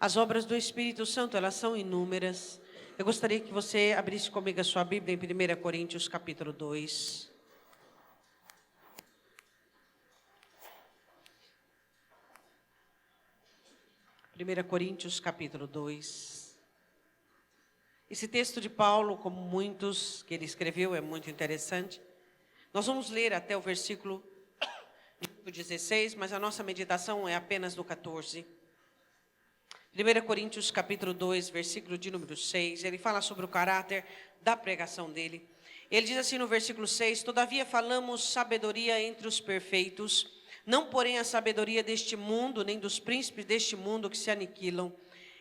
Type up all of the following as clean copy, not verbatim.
As obras do Espírito Santo, elas são inúmeras. Eu gostaria que você abrisse comigo a sua Bíblia em 1 Coríntios capítulo 2. 1 Coríntios capítulo 2. Esse texto de Paulo, como muitos que ele escreveu, é muito interessante. Nós vamos ler até o versículo 16, mas a nossa meditação é apenas do 14. 1 Coríntios capítulo 2, versículo de número 6, ele fala sobre o caráter da pregação dele. Ele diz assim no versículo 6, todavia falamos sabedoria entre os perfeitos, não porém a sabedoria deste mundo, nem dos príncipes deste mundo que se aniquilam.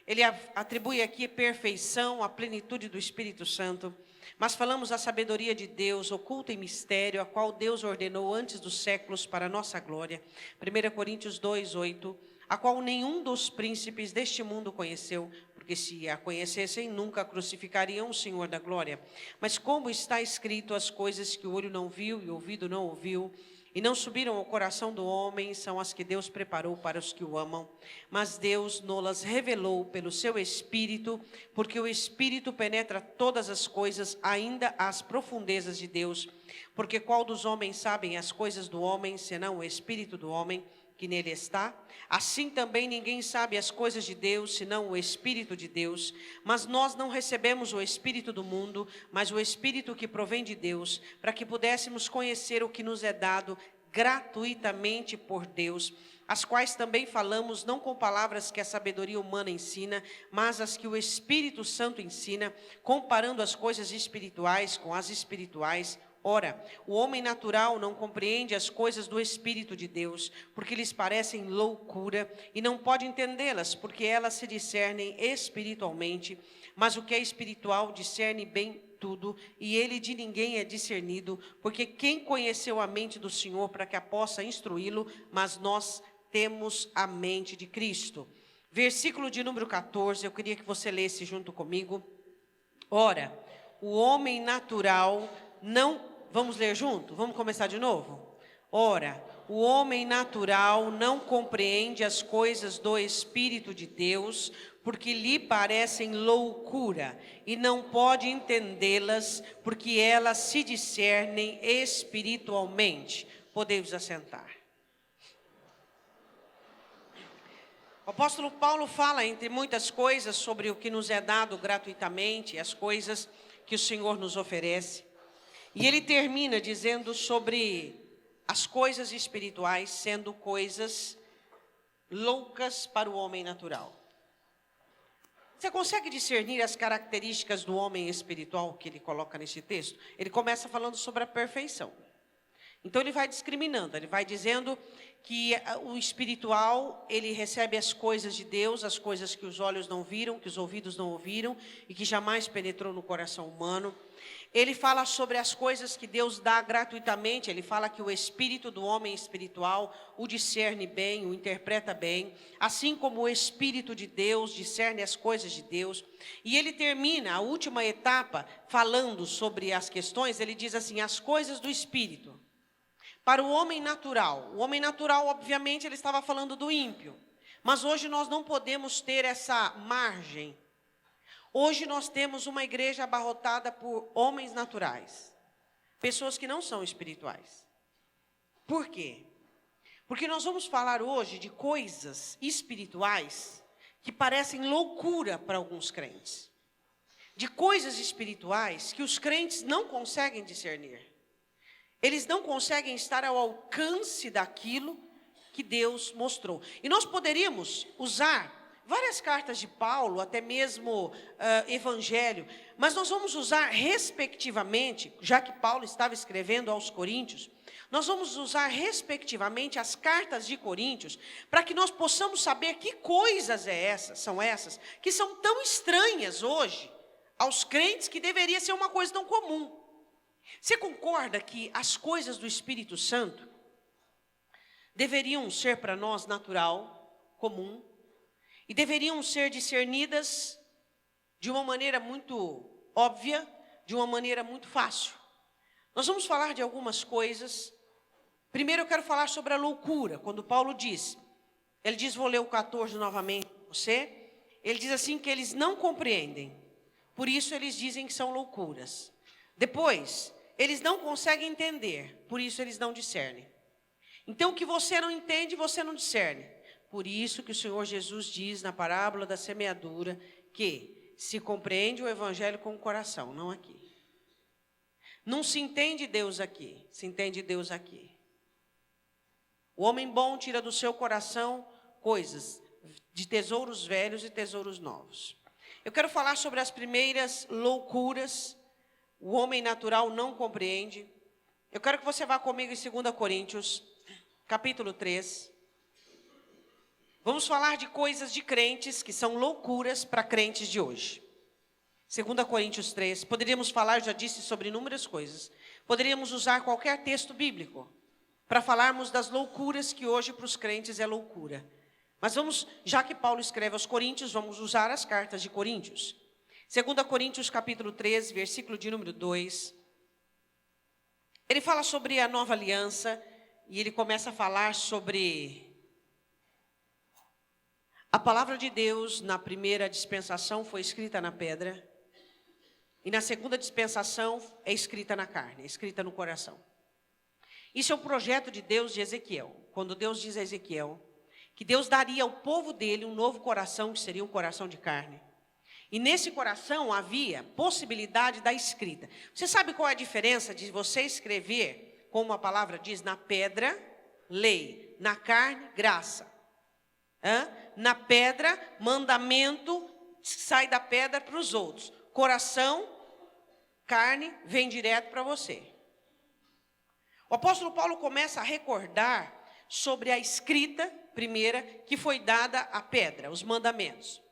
Ele atribui aqui perfeição, a plenitude do Espírito Santo, mas falamos a sabedoria de Deus, oculta em mistério, a qual Deus ordenou antes dos séculos para a nossa glória. 1 Coríntios 2, 8, a qual nenhum dos príncipes deste mundo conheceu, porque se a conhecessem, nunca crucificariam o Senhor da glória. Mas como está escrito, as coisas que o olho não viu e o ouvido não ouviu, e não subiram ao coração do homem, são as que Deus preparou para os que o amam. Mas Deus nos revelou pelo seu Espírito, porque o Espírito penetra todas as coisas, ainda as profundezas de Deus. Porque qual dos homens sabem as coisas do homem, senão o Espírito do homem que nele está? Assim também ninguém sabe as coisas de Deus, senão o Espírito de Deus. Mas nós não recebemos o Espírito do mundo, mas o Espírito que provém de Deus, para que pudéssemos conhecer o que nos é dado gratuitamente por Deus, as quais também falamos, não com palavras que a sabedoria humana ensina, mas as que o Espírito Santo ensina, comparando as coisas espirituais com as espirituais. Ora, o homem natural não compreende as coisas do Espírito de Deus, porque lhes parecem loucura, e não pode entendê-las, porque elas se discernem espiritualmente. Mas o que é espiritual discerne bem tudo, e ele de ninguém é discernido, porque quem conheceu a mente do Senhor para que a possa instruí-lo? Mas nós temos a mente de Cristo. Versículo de número 14, eu queria que você lesse junto comigo. Ora, o homem natural não... Vamos ler junto? Vamos começar de novo? Ora, o homem natural não compreende as coisas do Espírito de Deus, porque lhe parecem loucura, e não pode entendê-las, porque elas se discernem espiritualmente. Podemos assentar. O apóstolo Paulo fala, entre muitas coisas, sobre o que nos é dado gratuitamente, as coisas que o Senhor nos oferece. E ele termina dizendo sobre as coisas espirituais sendo coisas loucas para o homem natural. Você consegue discernir as características do homem espiritual que ele coloca nesse texto? Ele começa falando sobre a perfeição. Então ele vai discriminando, ele vai dizendo que o espiritual, ele recebe as coisas de Deus, as coisas que os olhos não viram, que os ouvidos não ouviram e que jamais penetrou no coração humano. Ele fala sobre as coisas que Deus dá gratuitamente, ele fala que o espírito do homem espiritual o discerne bem, o interpreta bem, assim como o Espírito de Deus discerne as coisas de Deus. E ele termina a última etapa falando sobre as questões, ele diz assim, as coisas do Espírito. Para o homem natural, obviamente, ele estava falando do ímpio. Mas hoje nós não podemos ter essa margem. Hoje nós temos uma igreja abarrotada por homens naturais. Pessoas que não são espirituais. Por quê? Porque nós vamos falar hoje de coisas espirituais que parecem loucura para alguns crentes. De coisas espirituais que os crentes não conseguem discernir. Eles não conseguem estar ao alcance daquilo que Deus mostrou. E nós poderíamos usar várias cartas de Paulo, até mesmo Evangelho, mas nós vamos usar respectivamente, já que Paulo estava escrevendo aos Coríntios, nós vamos usar respectivamente as cartas de Coríntios, para que nós possamos saber que coisas são essas, que são tão estranhas hoje aos crentes, que deveria ser uma coisa tão comum. Você concorda que as coisas do Espírito Santo deveriam ser para nós natural, comum, e deveriam ser discernidas de uma maneira muito óbvia, de uma maneira muito fácil? Nós vamos falar de algumas coisas. Primeiro eu quero falar sobre a loucura, quando Paulo diz, ele diz, vou ler o 14 novamente para você, ele diz assim que eles não compreendem. Por isso eles dizem que são loucuras. Depois, eles não conseguem entender. Por isso eles não discernem. Então, o que você não entende, você não discerne. Por isso que o Senhor Jesus diz na parábola da semeadura que se compreende o evangelho com o coração, não aqui. Não se entende Deus aqui, se entende Deus aqui. O homem bom tira do seu coração coisas de tesouros velhos e tesouros novos. Eu quero falar sobre as primeiras loucuras. O homem natural não compreende. Eu quero que você vá comigo em 2 Coríntios, capítulo 3. Vamos falar de coisas de crentes que são loucuras para crentes de hoje. 2 Coríntios 3. Poderíamos falar, já disse, sobre inúmeras coisas. Poderíamos usar qualquer texto bíblico para falarmos das loucuras que hoje para os crentes é loucura. Mas vamos, já que Paulo escreve aos Coríntios, vamos usar as cartas de Coríntios. 2 Coríntios capítulo 3, versículo de número 2. Ele fala sobre a nova aliança e ele começa a falar sobre a palavra de Deus. Na primeira dispensação foi escrita na pedra e na segunda dispensação é escrita na carne, é escrita no coração. Isso é um projeto de Deus de Ezequiel. Quando Deus diz a Ezequiel que Deus daria ao povo dele um novo coração, que seria um coração de carne. E nesse coração havia possibilidade da escrita. Você sabe qual é a diferença de você escrever, como a palavra diz, na pedra, lei, na carne, graça. Na pedra, mandamento, sai da pedra para os outros. Coração, carne, vem direto para você. O apóstolo Paulo começa a recordar sobre a escrita primeira que foi dada à pedra, os mandamentos.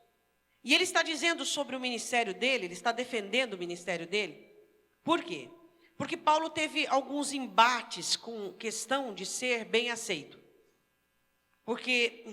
E ele está dizendo sobre o ministério dele, ele está defendendo o ministério dele. Por quê? Porque Paulo teve alguns embates com questão de ser bem aceito. Porque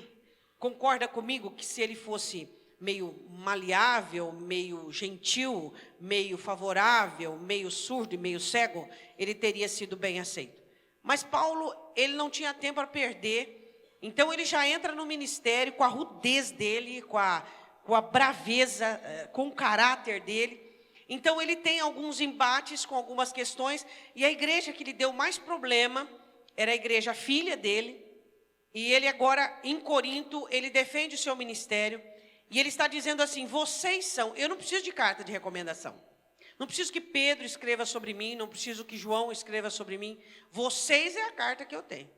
concorda comigo que se ele fosse meio maleável, meio gentil, meio favorável, meio surdo e meio cego, ele teria sido bem aceito. Mas Paulo, ele não tinha tempo a perder. Então ele já entra no ministério com a rudez dele, com a braveza, com o caráter dele. Então ele tem alguns embates com algumas questões. E a igreja que lhe deu mais problema era a igreja filha dele. E ele agora, em Corinto, ele defende o seu ministério. E ele está dizendo assim, vocês são... Eu não preciso de carta de recomendação. Não preciso que Pedro escreva sobre mim, não preciso que João escreva sobre mim. Vocês é a carta que eu tenho.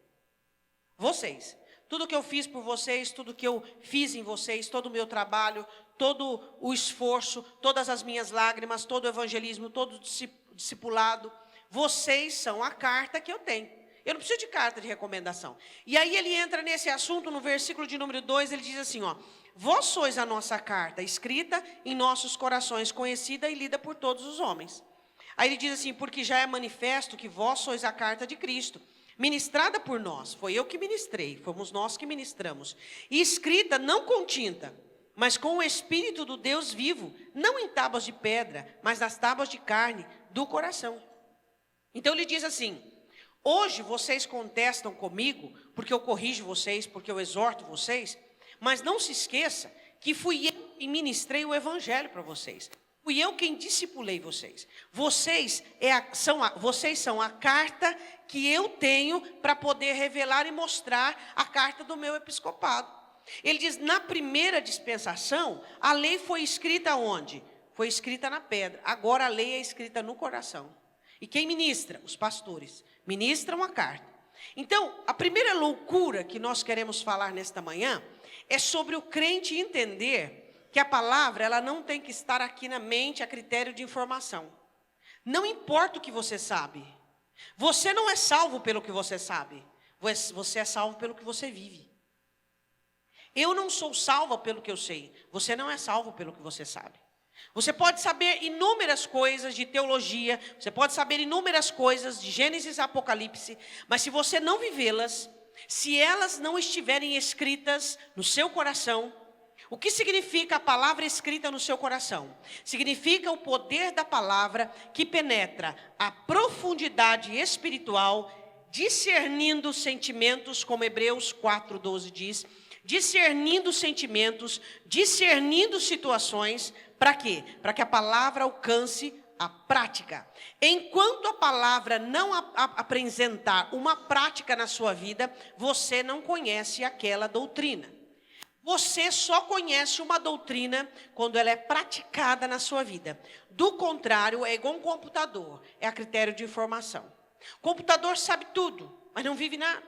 Vocês. Tudo que eu fiz por vocês, tudo que eu fiz em vocês, todo o meu trabalho, todo o esforço, todas as minhas lágrimas, todo o evangelismo, todo o discipulado, vocês são a carta que eu tenho. Eu não preciso de carta de recomendação. E aí ele entra nesse assunto, no versículo de número 2, ele diz assim, vós sois a nossa carta, escrita em nossos corações, conhecida e lida por todos os homens. Aí ele diz assim, porque já é manifesto que vós sois a carta de Cristo, ministrada por nós, foi eu que ministrei, fomos nós que ministramos, e escrita não com tinta, mas com o Espírito do Deus vivo, não em tábuas de pedra, mas nas tábuas de carne do coração. Então ele diz assim, hoje vocês contestam comigo, porque eu corrijo vocês, porque eu exorto vocês, mas não se esqueça que fui eu quem ministrei o evangelho para vocês. Fui eu quem discipulei vocês. Vocês são a carta que eu tenho para poder revelar e mostrar a carta do meu episcopado. Ele diz, na primeira dispensação, a lei foi escrita onde? Foi escrita na pedra. Agora a lei é escrita no coração. E quem ministra? Os pastores. Ministram a carta. Então, a primeira loucura que nós queremos falar nesta manhã é sobre o crente entender que a palavra ela não tem que estar aqui na mente a critério de informação. Não importa o que você sabe. Você não é salvo pelo que você sabe. Você é salvo pelo que você vive. Eu não sou salva pelo que eu sei. Você não é salvo pelo que você sabe. Você pode saber inúmeras coisas de teologia, você pode saber inúmeras coisas de Gênesis e Apocalipse, mas se você não vivê-las, se elas não estiverem escritas no seu coração, o que significa a palavra escrita no seu coração? Significa o poder da palavra que penetra a profundidade espiritual, discernindo sentimentos, como Hebreus 4:12 diz, discernindo sentimentos, discernindo situações. Para quê? Para que a palavra alcance a prática. Enquanto a palavra não apresentar uma prática na sua vida, você não conhece aquela doutrina. Você só conhece uma doutrina quando ela é praticada na sua vida. Do contrário, é igual um computador, é a critério de informação. O computador sabe tudo, mas não vive nada.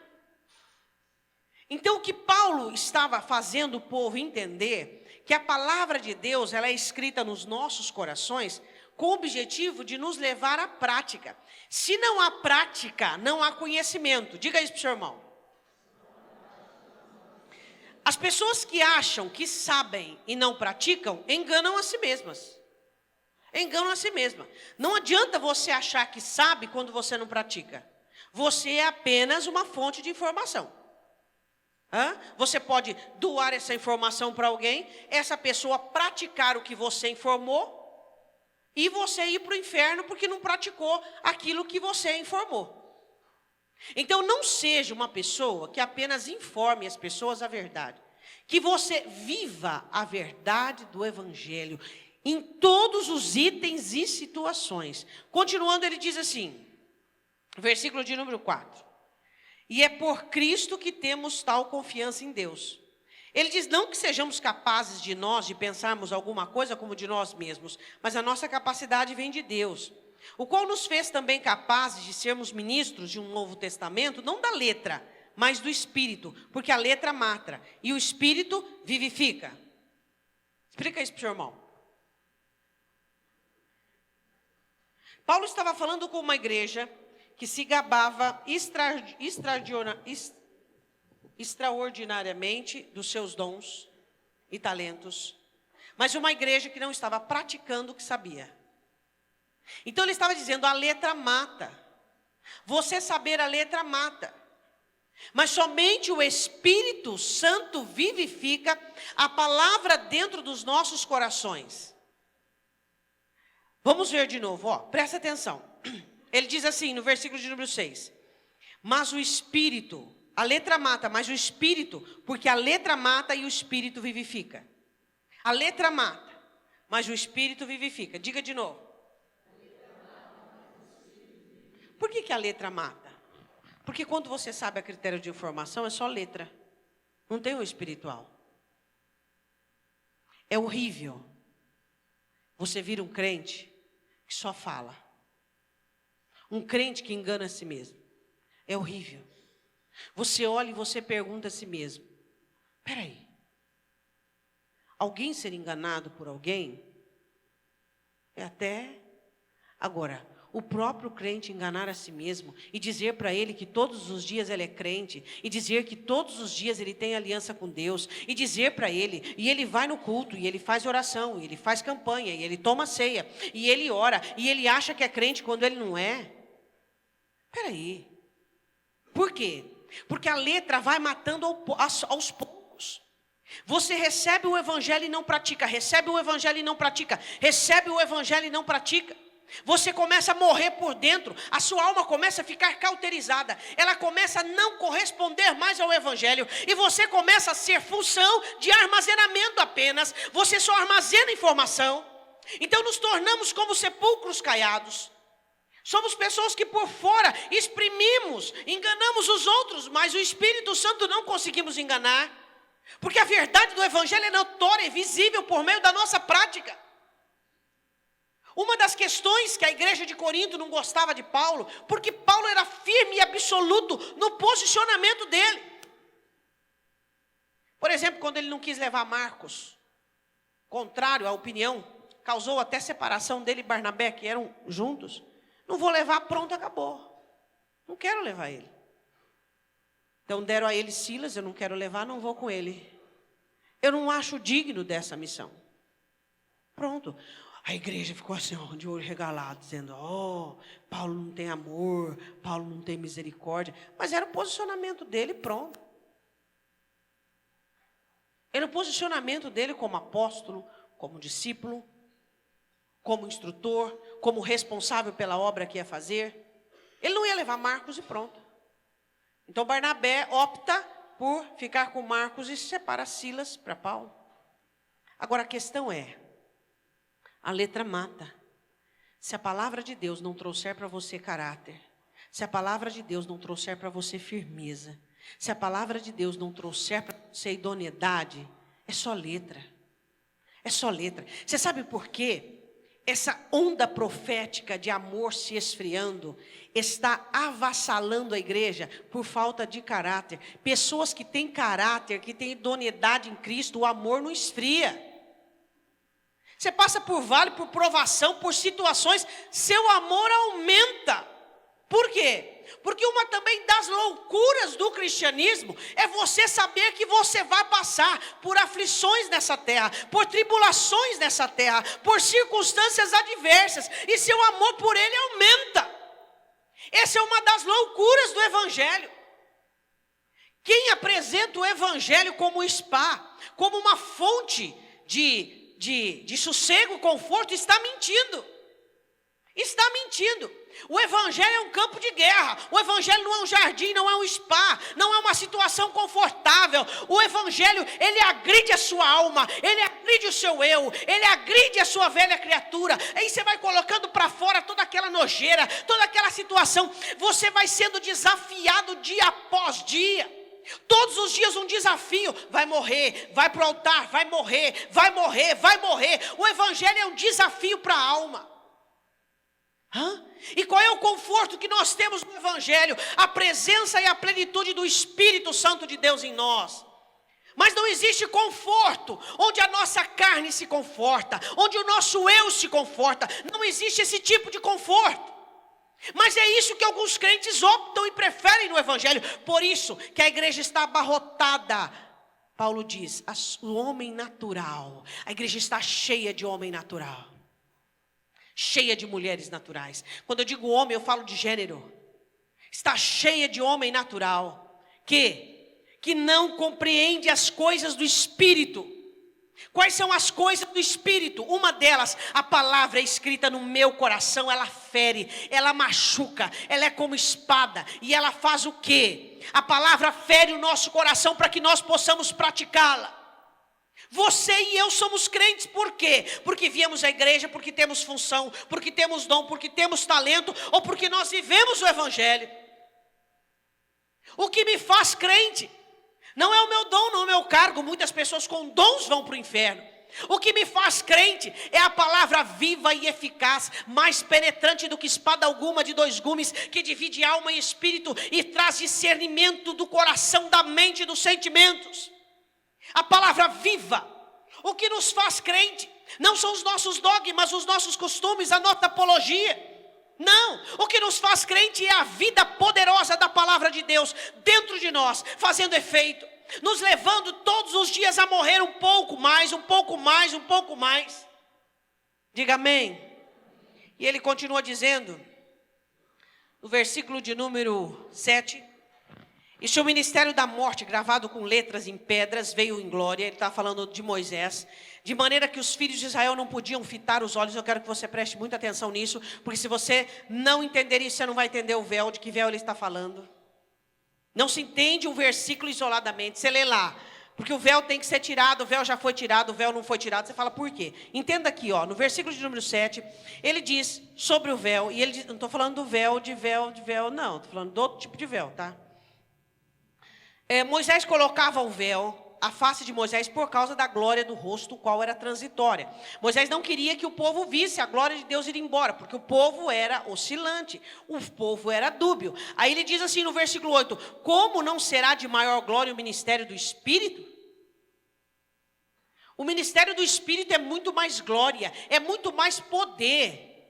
Então, o que Paulo estava fazendo o povo entender, que a palavra de Deus, ela é escrita nos nossos corações, com o objetivo de nos levar à prática. Se não há prática, não há conhecimento. Diga isso para o seu irmão. As pessoas que acham que sabem e não praticam, enganam a si mesmas. Enganam a si mesmas. Não adianta você achar que sabe quando você não pratica. Você é apenas uma fonte de informação. Você pode doar essa informação para alguém, essa pessoa praticar o que você informou, e você ir para o inferno porque não praticou aquilo que você informou. Então não seja uma pessoa que apenas informe as pessoas a verdade. Que você viva a verdade do Evangelho em todos os itens e situações. Continuando, ele diz assim, versículo de número 4. E é por Cristo que temos tal confiança em Deus. Ele diz, não que sejamos capazes de nós, de pensarmos alguma coisa como de nós mesmos, mas a nossa capacidade vem de Deus, o qual nos fez também capazes de sermos ministros de um novo testamento, não da letra, mas do Espírito, porque a letra mata, e o Espírito vivifica. Explica isso para o seu irmão. Paulo estava falando com uma igreja que se gabava extraordinariamente dos seus dons e talentos, mas uma igreja que não estava praticando o que sabia. Então ele estava dizendo, a letra mata. Você saber a letra mata. Mas somente o Espírito Santo vivifica a palavra dentro dos nossos corações. Vamos ver de novo, presta atenção. Ele diz assim no versículo de número 6. Mas o Espírito, a letra mata, mas o Espírito, porque a letra mata e o Espírito vivifica. A letra mata, mas o Espírito vivifica. Diga de novo. Por que a letra mata? Porque quando você sabe a critério de informação, é só letra. Não tem o espiritual. É horrível. Você vira um crente que só fala. Um crente que engana a si mesmo. É horrível. Você olha e você pergunta a si mesmo. Espera aí. Alguém ser enganado por alguém? É até... Agora, o próprio crente enganar a si mesmo e dizer para ele que todos os dias ele é crente, e dizer que todos os dias ele tem aliança com Deus, e dizer para ele, e ele vai no culto, e ele faz oração, e ele faz campanha, e ele toma ceia, e ele ora, e ele acha que é crente quando ele não é. Espera aí. Por quê? Porque a letra vai matando aos poucos. Você recebe o evangelho e não pratica, recebe o evangelho e não pratica, recebe o evangelho e não pratica. Você começa a morrer por dentro, a sua alma começa a ficar cauterizada, ela começa a não corresponder mais ao evangelho, e você começa a ser função de armazenamento apenas, você só armazena informação. Então nos tornamos como sepulcros caiados. Somos pessoas que por fora exprimimos, enganamos os outros, mas o Espírito Santo não conseguimos enganar, porque a verdade do evangelho é notória e visível por meio da nossa prática. Uma das questões que a igreja de Corinto não gostava de Paulo, porque Paulo era firme e absoluto no posicionamento dele. Por exemplo, quando ele não quis levar Marcos, contrário à opinião, causou até separação dele e Barnabé, que eram juntos. Não vou levar, pronto, acabou. Não quero levar ele. Então deram a ele Silas, eu não quero levar, não vou com ele. Eu não acho digno dessa missão. Pronto. A igreja ficou assim, de olho regalado, dizendo, Paulo não tem amor, Paulo não tem misericórdia. Mas era o posicionamento dele, pronto. Era o posicionamento dele como apóstolo, como discípulo, como instrutor, como responsável pela obra que ia fazer. Ele não ia levar Marcos e pronto. Então Barnabé opta por ficar com Marcos e separa Silas para Paulo. Agora a questão é, a letra mata. Se a palavra de Deus não trouxer para você caráter, se a palavra de Deus não trouxer para você firmeza, se a palavra de Deus não trouxer para você idoneidade, é só letra. É só letra. Você sabe por quê? Essa onda profética de amor se esfriando está avassalando a igreja por falta de caráter. Pessoas que têm caráter, que têm idoneidade em Cristo, o amor não esfria. Você passa por vale, por provação, por situações, seu amor aumenta. Por quê? Porque uma também das loucuras do cristianismo é você saber que você vai passar por aflições nessa terra, por tribulações nessa terra, por circunstâncias adversas, e seu amor por ele aumenta. Essa é uma das loucuras do evangelho. Quem apresenta o evangelho como spa, como uma fonte de sossego, conforto, está mentindo. Está mentindo. O evangelho é um campo de guerra. O evangelho não é um jardim, não é um spa, não é uma situação confortável. O evangelho, ele agride a sua alma, ele agride o seu eu, ele agride a sua velha criatura. Aí você vai colocando para fora toda aquela nojeira, toda aquela situação. Você vai sendo desafiado dia após dia. Todos os dias um desafio. Vai morrer, vai para o altar, vai morrer, vai morrer, vai morrer. O evangelho é um desafio para a alma. E qual é o conforto que nós temos no evangelho? A presença e a plenitude do Espírito Santo de Deus em nós. Mas não existe conforto onde a nossa carne se conforta, onde o nosso eu se conforta. Não existe esse tipo de conforto. Mas é isso que alguns crentes optam e preferem no evangelho. Por isso que a igreja está abarrotada. Paulo diz, o homem natural. A igreja está cheia de homem natural. Cheia de mulheres naturais. Quando eu digo homem, eu falo de gênero. Está cheia de homem natural que não compreende as coisas do Espírito. Quais são as coisas do Espírito? Uma delas, a palavra é escrita no meu coração, ela fere, ela machuca, ela é como espada. E ela faz o quê? A palavra fere o nosso coração para que nós possamos praticá-la. Você e eu somos crentes, por quê? Porque viemos à igreja, porque temos função, porque temos dom, porque temos talento, ou porque nós vivemos o evangelho. O que me faz crente não é o meu dom, não é o meu cargo. Muitas pessoas com dons vão para o inferno. O que me faz crente é a palavra viva e eficaz, mais penetrante do que espada alguma de dois gumes, que divide alma e espírito e traz discernimento do coração, da mente e dos sentimentos. A palavra viva. O que nos faz crente não são os nossos dogmas, os nossos costumes, a nossa apologia. Não, o que nos faz crente é a vida poderosa da palavra de Deus dentro de nós, fazendo efeito, nos levando todos os dias a morrer um pouco mais, um pouco mais, um pouco mais. Diga amém. E ele continua dizendo, no versículo de número 7, e se o ministério da morte, gravado com letras em pedras, veio em glória, ele está falando de Moisés, de maneira que os filhos de Israel não podiam fitar os olhos. Eu quero que você preste muita atenção nisso, porque se você não entender isso, você não vai entender o véu, de que véu ele está falando. Não se entende um versículo isoladamente, você lê lá, porque o véu tem que ser tirado, o véu já foi tirado, o véu não foi tirado, você fala por quê? Entenda aqui, no versículo de número 7, ele diz sobre o véu, e ele diz, não estou falando do véu, não, estou falando do outro tipo de véu, tá? Moisés colocava o véu, a face de Moisés, por causa da glória do rosto, o qual era transitória. Moisés não queria que o povo visse a glória de Deus ir embora, porque o povo era oscilante, o povo era dúbio. Aí ele diz assim no versículo 8, como não será de maior glória o ministério do Espírito? O ministério do Espírito é muito mais glória, é muito mais poder.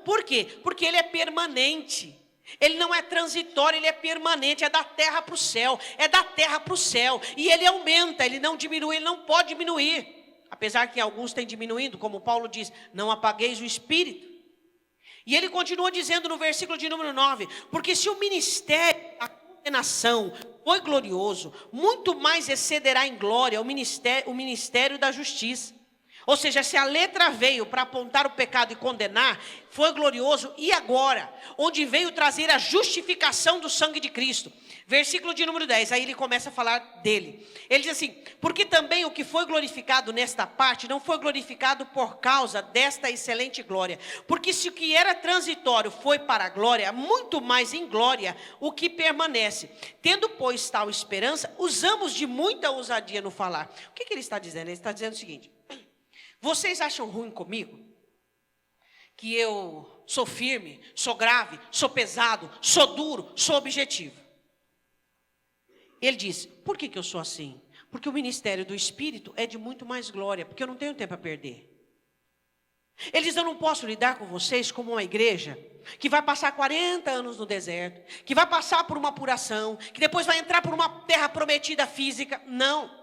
Por quê? Porque ele é permanente. Ele não é transitório, ele é permanente, é da terra para o céu, é da terra para o céu, e ele aumenta, ele não diminui, ele não pode diminuir, apesar que alguns têm diminuindo, como Paulo diz, não apagueis o Espírito. E ele continua dizendo no versículo de número 9, porque se o ministério da condenação foi glorioso, muito mais excederá em glória o ministério da justiça, Ou seja, se a letra veio para apontar o pecado e condenar, foi glorioso. E agora? Onde veio trazer a justificação do sangue de Cristo. Versículo de número 10, aí ele começa a falar dele. Ele diz assim: porque também o que foi glorificado nesta parte, não foi glorificado por causa desta excelente glória. Porque se o que era transitório foi para a glória, muito mais em glória o que permanece. Tendo, pois, tal esperança, usamos de muita ousadia no falar. O que ele está dizendo? Ele está dizendo o seguinte: vocês acham ruim comigo? Que eu sou firme, sou grave, sou pesado, sou duro, sou objetivo. Ele diz: por que eu sou assim? Porque o ministério do Espírito é de muito mais glória, porque eu não tenho tempo a perder. Ele diz: eu não posso lidar com vocês como uma igreja que vai passar 40 anos no deserto, que vai passar por uma apuração, que depois vai entrar por uma terra prometida física. Não.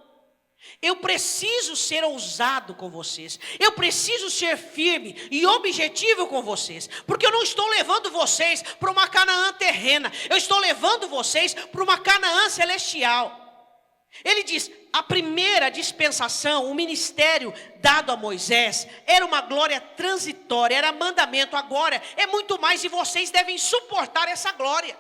Eu preciso ser ousado com vocês. Eu preciso ser firme e objetivo com vocês. Porque eu não estou levando vocês para uma Canaã terrena. Eu estou levando vocês para uma Canaã celestial. Ele diz: a primeira dispensação, o ministério dado a Moisés, era uma glória transitória, era mandamento. Agora é muito mais e vocês devem suportar essa glória.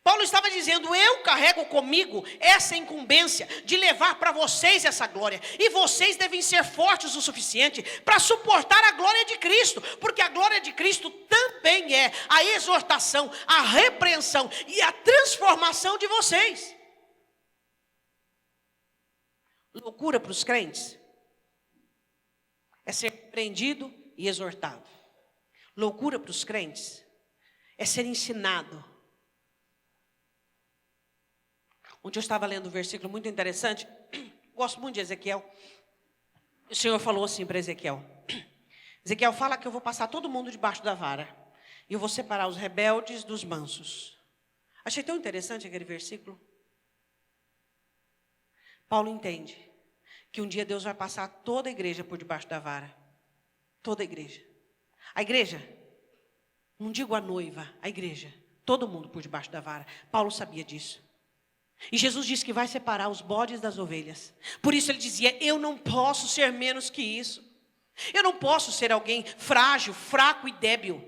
Paulo estava dizendo: eu carrego comigo essa incumbência de levar para vocês essa glória. E vocês devem ser fortes o suficiente para suportar a glória de Cristo. Porque a glória de Cristo também é a exortação, a repreensão e a transformação de vocês. Loucura para os crentes é ser repreendido e exortado. Loucura para os crentes é ser ensinado. Ontem eu estava lendo um versículo muito interessante. Gosto muito de Ezequiel. O Senhor falou assim para Ezequiel: Ezequiel, fala que eu vou passar todo mundo debaixo da vara. E eu vou separar os rebeldes dos mansos. Achei tão interessante aquele versículo. Paulo entende que um dia Deus vai passar toda a igreja por debaixo da vara. Toda a igreja. A igreja, não digo a noiva, a igreja. Todo mundo por debaixo da vara. Paulo sabia disso. E Jesus disse que vai separar os bodes das ovelhas. Por isso ele dizia: eu não posso ser menos que isso. Eu não posso ser alguém frágil, fraco e débil.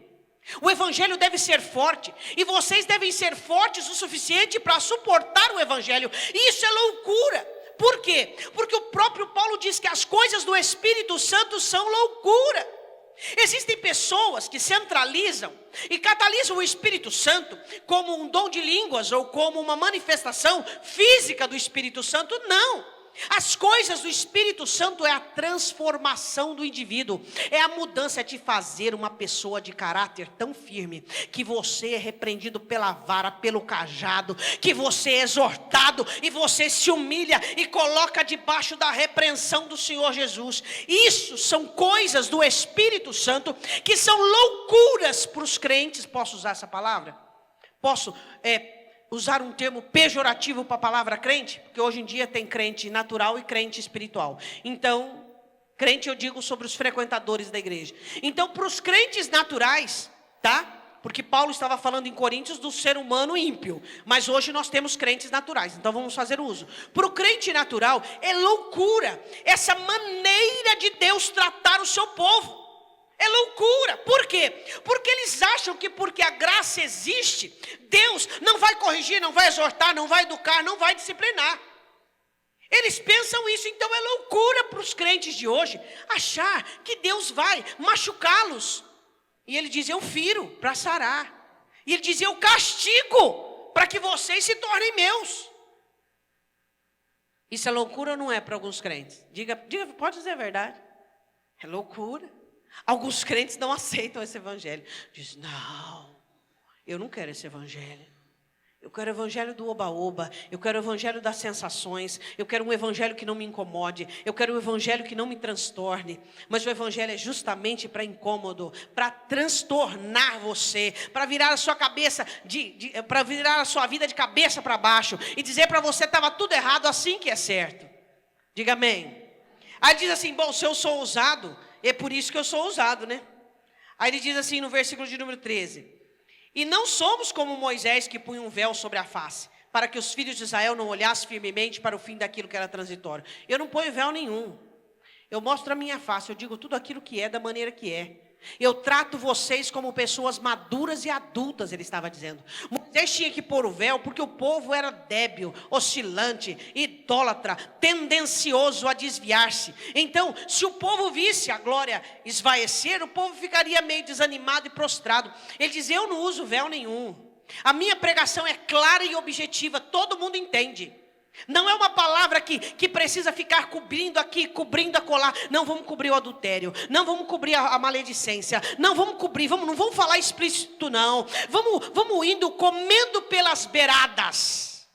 O evangelho deve ser forte. E vocês devem ser fortes o suficiente para suportar o evangelho. E isso é loucura. Por quê? Porque o próprio Paulo diz que as coisas do Espírito Santo são loucura. Existem pessoas que centralizam e catalisam o Espírito Santo como um dom de línguas ou como uma manifestação física do Espírito Santo. Não. As coisas do Espírito Santo é a transformação do indivíduo. É a mudança de fazer uma pessoa de caráter tão firme que você é repreendido pela vara, pelo cajado, que você é exortado e você se humilha e coloca debaixo da repreensão do Senhor Jesus. Isso são coisas do Espírito Santo que são loucuras para os crentes. Posso usar essa palavra? Posso usar um termo pejorativo para a palavra crente? Porque hoje em dia tem crente natural e crente espiritual. Então, crente eu digo sobre os frequentadores da igreja. Então, para os crentes naturais, tá? Porque Paulo estava falando em Coríntios do ser humano ímpio. Mas hoje nós temos crentes naturais. Então vamos fazer uso. Para o crente natural é loucura essa maneira de Deus tratar o seu povo. É loucura. Por quê? Porque eles acham que porque a graça existe, Deus não vai corrigir, não vai exortar, não vai educar, não vai disciplinar. Eles pensam isso. Então é loucura para os crentes de hoje achar que Deus vai machucá-los. E ele diz: eu firo para sarar. E ele diz: eu castigo para que vocês se tornem meus. Isso é loucura ou não é para alguns crentes? Diga, pode dizer a verdade. É loucura. Alguns crentes não aceitam esse evangelho. Diz: não, eu não quero esse evangelho. Eu quero o evangelho do oba-oba. Eu quero o evangelho das sensações. Eu quero um evangelho que não me incomode. Eu quero um evangelho que não me transtorne. Mas o evangelho é justamente para incômodo, para transtornar você, para virar a sua cabeça, para virar a sua vida de cabeça para baixo e dizer para você: estava tudo errado, assim que é certo. Diga amém. Aí diz assim: bom, se eu sou ousado, é por isso que eu sou ousado, né? Aí ele diz assim no versículo de número 13: e não somos como Moisés, que punha um véu sobre a face, para que os filhos de Israel não olhassem firmemente para o fim daquilo que era transitório. Eu não ponho véu nenhum. Eu mostro a minha face, eu digo tudo aquilo que é da maneira que é. Eu trato vocês como pessoas maduras e adultas, ele estava dizendo. Moisés tinha que pôr o véu porque o povo era débil, oscilante, idólatra, tendencioso a desviar-se. Então, se o povo visse a glória esvaecer, o povo ficaria meio desanimado e prostrado. Ele diz, eu não uso véu nenhum. A minha pregação é clara e objetiva, todo mundo entende. Não é uma palavra que precisa ficar cobrindo aqui, cobrindo acolá. Não vamos cobrir o adultério, não vamos cobrir a maledicência, não vamos cobrir, não vamos falar explícito não. Vamos indo comendo pelas beiradas.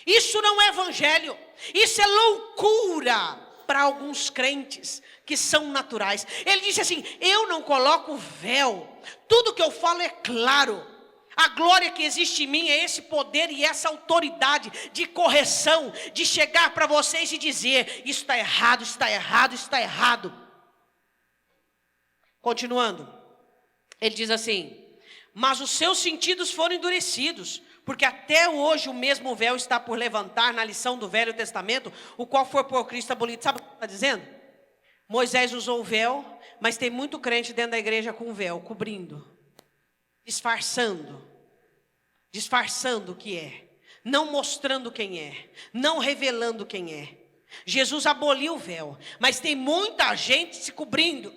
Isso não é evangelho, isso é loucura para alguns crentes que são naturais. Ele disse assim, eu não coloco véu, tudo que eu falo é claro. A glória que existe em mim é esse poder e essa autoridade de correção, de chegar para vocês e dizer, isso está errado, está errado, está errado. Continuando, ele diz assim, mas os seus sentidos foram endurecidos, porque até hoje o mesmo véu está por levantar na lição do Velho Testamento, o qual foi por Cristo abolido. Sabe o que está dizendo? Moisés usou o véu, mas tem muito crente dentro da igreja com o véu, cobrindo. Disfarçando o que é, não mostrando quem é, não revelando quem é. Jesus aboliu o véu, mas tem muita gente se cobrindo,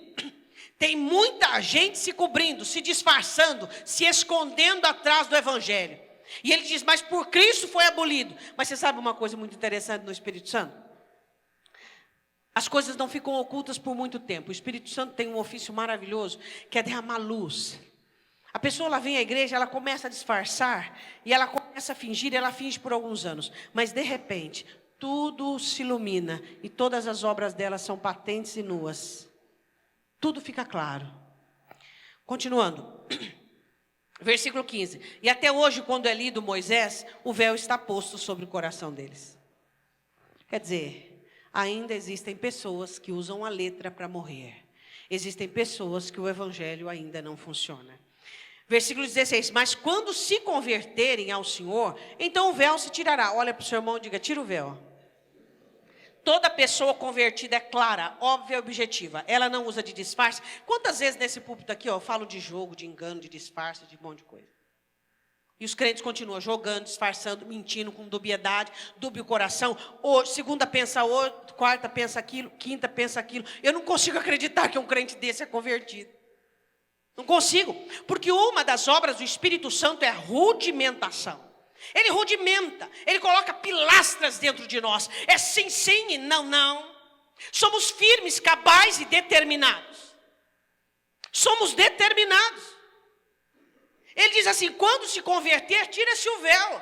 se disfarçando, se escondendo atrás do evangelho. E ele diz, mas por Cristo foi abolido. Mas você sabe uma coisa muito interessante no Espírito Santo? As coisas não ficam ocultas por muito tempo. O Espírito Santo tem um ofício maravilhoso, que é derramar luz. A pessoa ela vem à igreja, ela começa a disfarçar, e ela começa a fingir, ela finge por alguns anos. Mas de repente, tudo se ilumina, e todas as obras dela são patentes e nuas. Tudo fica claro. Continuando. Versículo 15. E até hoje, quando é lido Moisés, o véu está posto sobre o coração deles. Quer dizer, ainda existem pessoas que usam a letra para morrer. Existem pessoas que o evangelho ainda não funciona. Versículo 16, mas quando se converterem ao Senhor, então o véu se tirará. Olha para o seu irmão e diga, tira o véu. Toda pessoa convertida é clara, óbvia e objetiva. Ela não usa de disfarce. Quantas vezes nesse púlpito aqui, eu falo de jogo, de engano, de disfarce, de um monte de coisa. E os crentes continuam jogando, disfarçando, mentindo com dubiedade, dúbio coração. Hoje, segunda pensa outro, quarta pensa aquilo, quinta pensa aquilo. Eu não consigo acreditar que um crente desse é convertido. Não consigo, porque uma das obras do Espírito Santo é a rudimentação. Ele rudimenta, ele coloca pilastras dentro de nós. É sim, sim e não, não. Somos firmes, cabais e determinados. Somos determinados. Ele diz assim, quando se converter, tira-se o véu.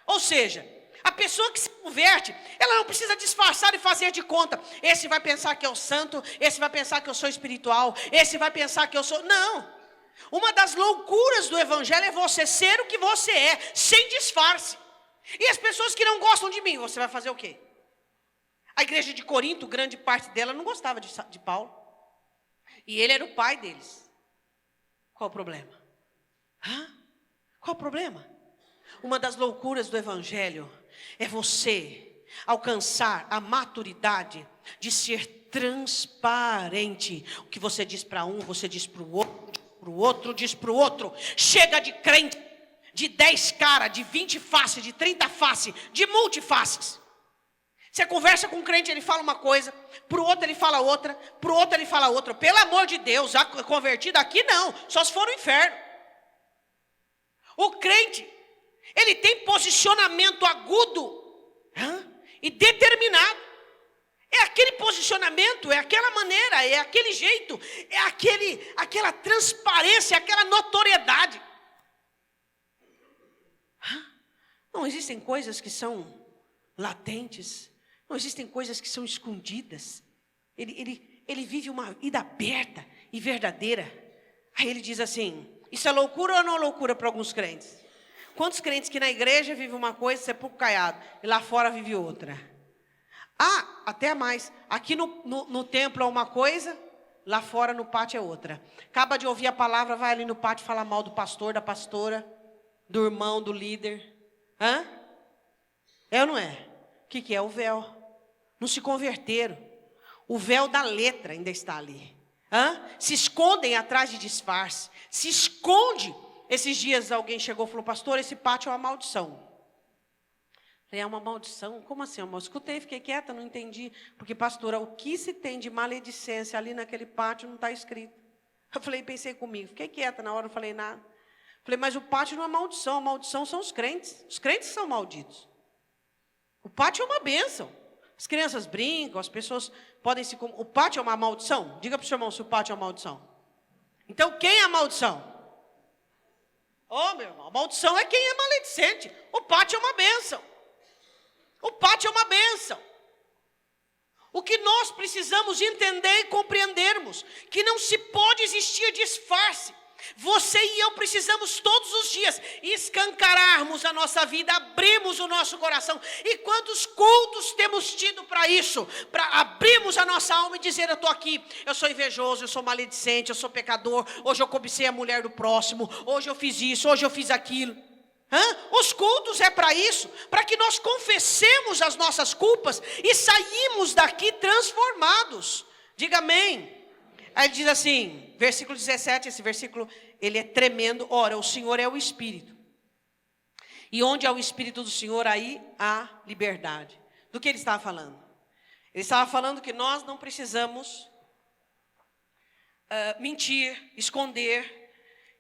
Ou seja, a pessoa que se converte, ela não precisa disfarçar e fazer de conta. Esse vai pensar que eu santo, esse vai pensar que eu sou espiritual, esse vai pensar que eu sou... Não. Uma das loucuras do evangelho é você ser o que você é, sem disfarce. E as pessoas que não gostam de mim, você vai fazer o quê? A igreja de Corinto, grande parte dela não gostava de Paulo. E ele era o pai deles. Qual o problema? Qual o problema? Uma das loucuras do evangelho é você alcançar a maturidade de ser transparente. O que você diz para um, você diz para o outro, diz para o outro. Chega de crente de 10 caras, de 20 faces, de 30 faces, de multifaces. Você conversa com um crente, ele fala uma coisa, para o outro ele fala outra, para o outro ele fala outra. Pelo amor de Deus, a convertida aqui não, só se for no inferno. O crente, ele tem posicionamento agudo e determinado. É aquele posicionamento, é aquela maneira, é aquele jeito, é aquela transparência, aquela notoriedade. Não existem coisas que são latentes, não existem coisas que são escondidas. Ele vive uma vida aberta e verdadeira. Aí ele diz assim, isso é loucura ou não é loucura para alguns crentes? Quantos crentes que na igreja vive uma coisa, sepulcro caiado, e lá fora vive outra? Até mais. Aqui no templo é uma coisa, lá fora no pátio é outra. Acaba de ouvir a palavra, vai ali no pátio falar mal do pastor, da pastora, do irmão, do líder. É ou não é? O que é? O véu. Não se converteram. O véu da letra ainda está ali. Se escondem atrás de disfarce. Se esconde. Esses dias alguém chegou e falou, pastor, esse pátio é uma maldição. Falei, é uma maldição? Como assim? Eu escutei, fiquei quieta, não entendi. Porque, pastora, o que se tem de maledicência ali naquele pátio não está escrito. Eu falei, pensei comigo, fiquei quieta na hora, não falei nada. Falei, mas o pátio não é maldição, a maldição são os crentes. Os crentes são malditos. O pátio é uma bênção. As crianças brincam, as pessoas podem se... O pátio é uma maldição? Diga para o seu irmão se o pátio é uma maldição. Então, quem é a maldição? Meu irmão, a maldição é quem é maledicente. O pátio é uma bênção. O pátio é uma bênção. O que nós precisamos entender e compreendermos, que não se pode existir disfarce. Você e eu precisamos todos os dias escancararmos a nossa vida, abrirmos o nosso coração. E quantos cultos temos tido para isso? Para abrirmos a nossa alma e dizer, eu estou aqui, eu sou invejoso, eu sou maledicente, eu sou pecador, hoje eu cobicei a mulher do próximo, hoje eu fiz isso, hoje eu fiz aquilo. Os cultos é para isso, para que nós confessemos as nossas culpas e saímos daqui transformados. Diga amém. Aí ele diz assim, versículo 17, esse versículo, ele é tremendo. Ora, o Senhor é o Espírito. E onde há o Espírito do Senhor, aí há liberdade. Do que ele estava falando? Ele estava falando que nós não precisamos mentir, esconder,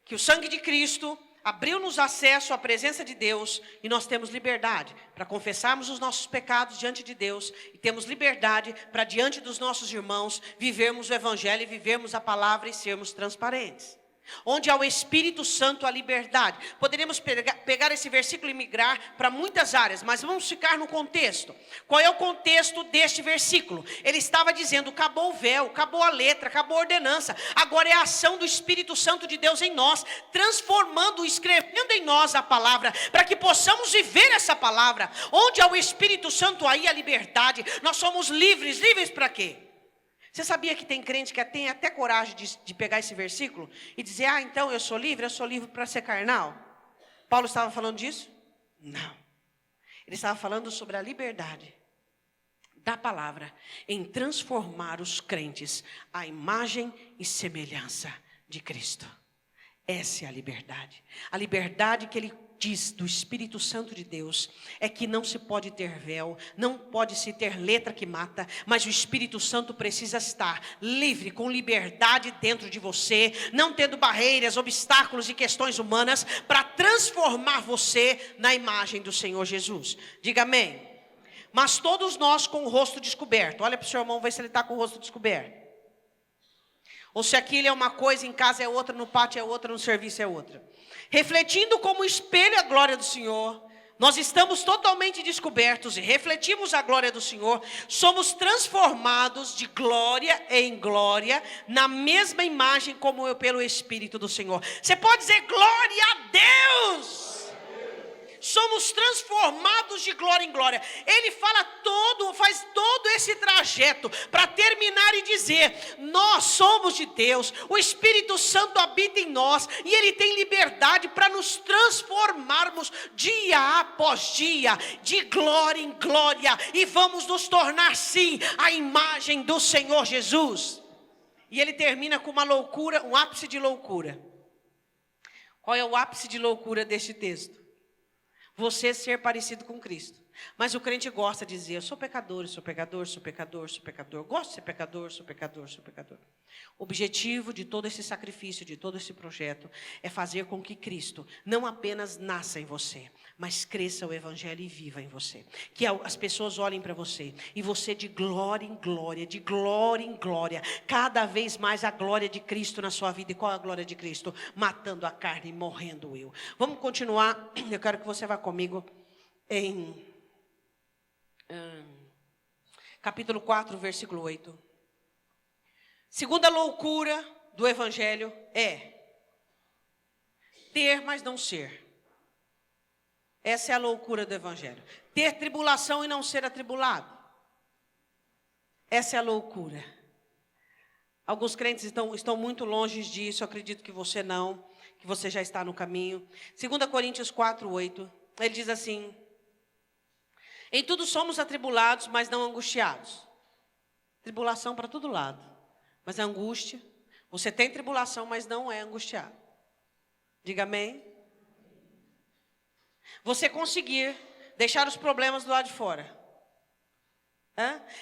que o sangue de Cristo abriu-nos acesso à presença de Deus e nós temos liberdade para confessarmos os nossos pecados diante de Deus e temos liberdade para diante dos nossos irmãos vivermos o Evangelho e vivermos a palavra e sermos transparentes. Onde há o Espírito Santo, a liberdade. Poderíamos pegar esse versículo e migrar para muitas áreas, mas vamos ficar no contexto. Qual é o contexto deste versículo? Ele estava dizendo, acabou o véu, acabou a letra, acabou a ordenança. Agora é a ação do Espírito Santo de Deus em nós, transformando, escrevendo em nós a palavra, para que possamos viver essa palavra. Onde há o Espírito Santo, aí a liberdade. Nós somos livres, livres para quê? Você sabia que tem crente que tem até coragem de pegar esse versículo e dizer, então eu sou livre para ser carnal? Paulo estava falando disso? Não. Ele estava falando sobre a liberdade da palavra em transformar os crentes à imagem e semelhança de Cristo. Essa é a liberdade. A liberdade que ele diz do Espírito Santo de Deus é que não se pode ter véu, não pode se ter letra que mata, mas o Espírito Santo precisa estar livre, com liberdade dentro de você, não tendo barreiras, obstáculos e questões humanas para transformar você na imagem do Senhor Jesus. Diga amém. Mas todos nós com o rosto descoberto. Olha para o seu irmão, vê se ele está com o rosto descoberto. Ou se aquilo é uma coisa, em casa é outra, no pátio é outra, no serviço é outra. Refletindo como espelho a glória do Senhor, nós estamos totalmente descobertos e refletimos a glória do Senhor, somos transformados de glória em glória, na mesma imagem como pelo Espírito do Senhor. Você pode dizer glória a Deus! Somos transformados de glória em glória. Ele faz todo esse trajeto para terminar e dizer, nós somos de Deus, o Espírito Santo habita em nós e Ele tem liberdade para nos transformarmos dia após dia, de glória em glória, e vamos nos tornar sim a imagem do Senhor Jesus. E ele termina com uma loucura, um ápice de loucura. Qual é o ápice de loucura deste texto? Você ser parecido com Cristo. Mas o crente gosta de dizer, eu sou pecador, sou pecador, sou pecador, sou pecador. Gosto de ser pecador, sou pecador, sou pecador. O objetivo de todo esse sacrifício, de todo esse projeto, é fazer com que Cristo não apenas nasça em você, mas cresça o Evangelho e viva em você. Que as pessoas olhem para você, e você de glória em glória, de glória em glória, cada vez mais a glória de Cristo na sua vida. E qual é a glória de Cristo? Matando a carne e morrendo eu. Vamos continuar, eu quero que você vá comigo em... capítulo 4, versículo 8. Segunda loucura do Evangelho é ter, mas não ser. Essa é a loucura do Evangelho. Ter tribulação e não ser atribulado. Essa é a loucura. Alguns crentes estão muito longe disso, eu acredito que você não, que você já está no caminho. 2 Coríntios 4, 8, ele diz assim, em tudo somos atribulados, mas não angustiados. Tribulação para todo lado. Mas a angústia, você tem tribulação, mas não é angustiado. Diga amém. Você conseguir deixar os problemas do lado de fora.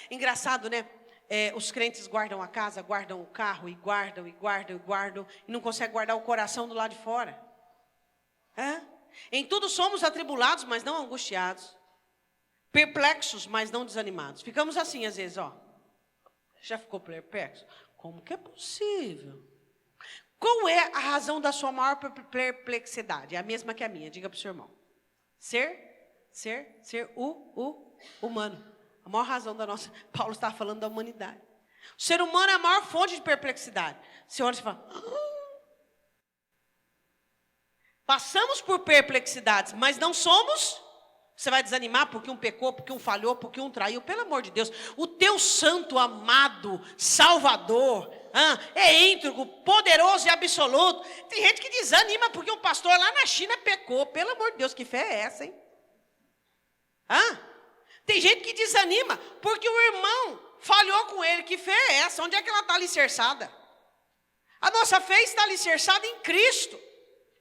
Engraçado, né? Os crentes guardam a casa, guardam o carro, e guardam, e não conseguem guardar o coração do lado de fora. Em tudo somos atribulados, mas não angustiados. Perplexos, mas não desanimados. Ficamos assim às vezes, ó. Já ficou perplexo? Como que é possível? Qual é a razão da sua maior perplexidade? É a mesma que a minha, diga para o seu irmão. Ser humano. A maior razão da nossa... Paulo está falando da humanidade. O ser humano é a maior fonte de perplexidade. Você olha e fala... Passamos por perplexidades, mas não somos... Você vai desanimar porque um pecou, porque um falhou, porque um traiu. Pelo amor de Deus, o teu santo, amado, salvador, é íntegro, poderoso e absoluto. Tem gente que desanima porque um pastor lá na China pecou. Pelo amor de Deus, que fé é essa, hein? Tem gente que desanima porque o irmão falhou com ele. Que fé é essa? Onde é que ela está alicerçada? A nossa fé está alicerçada em Cristo.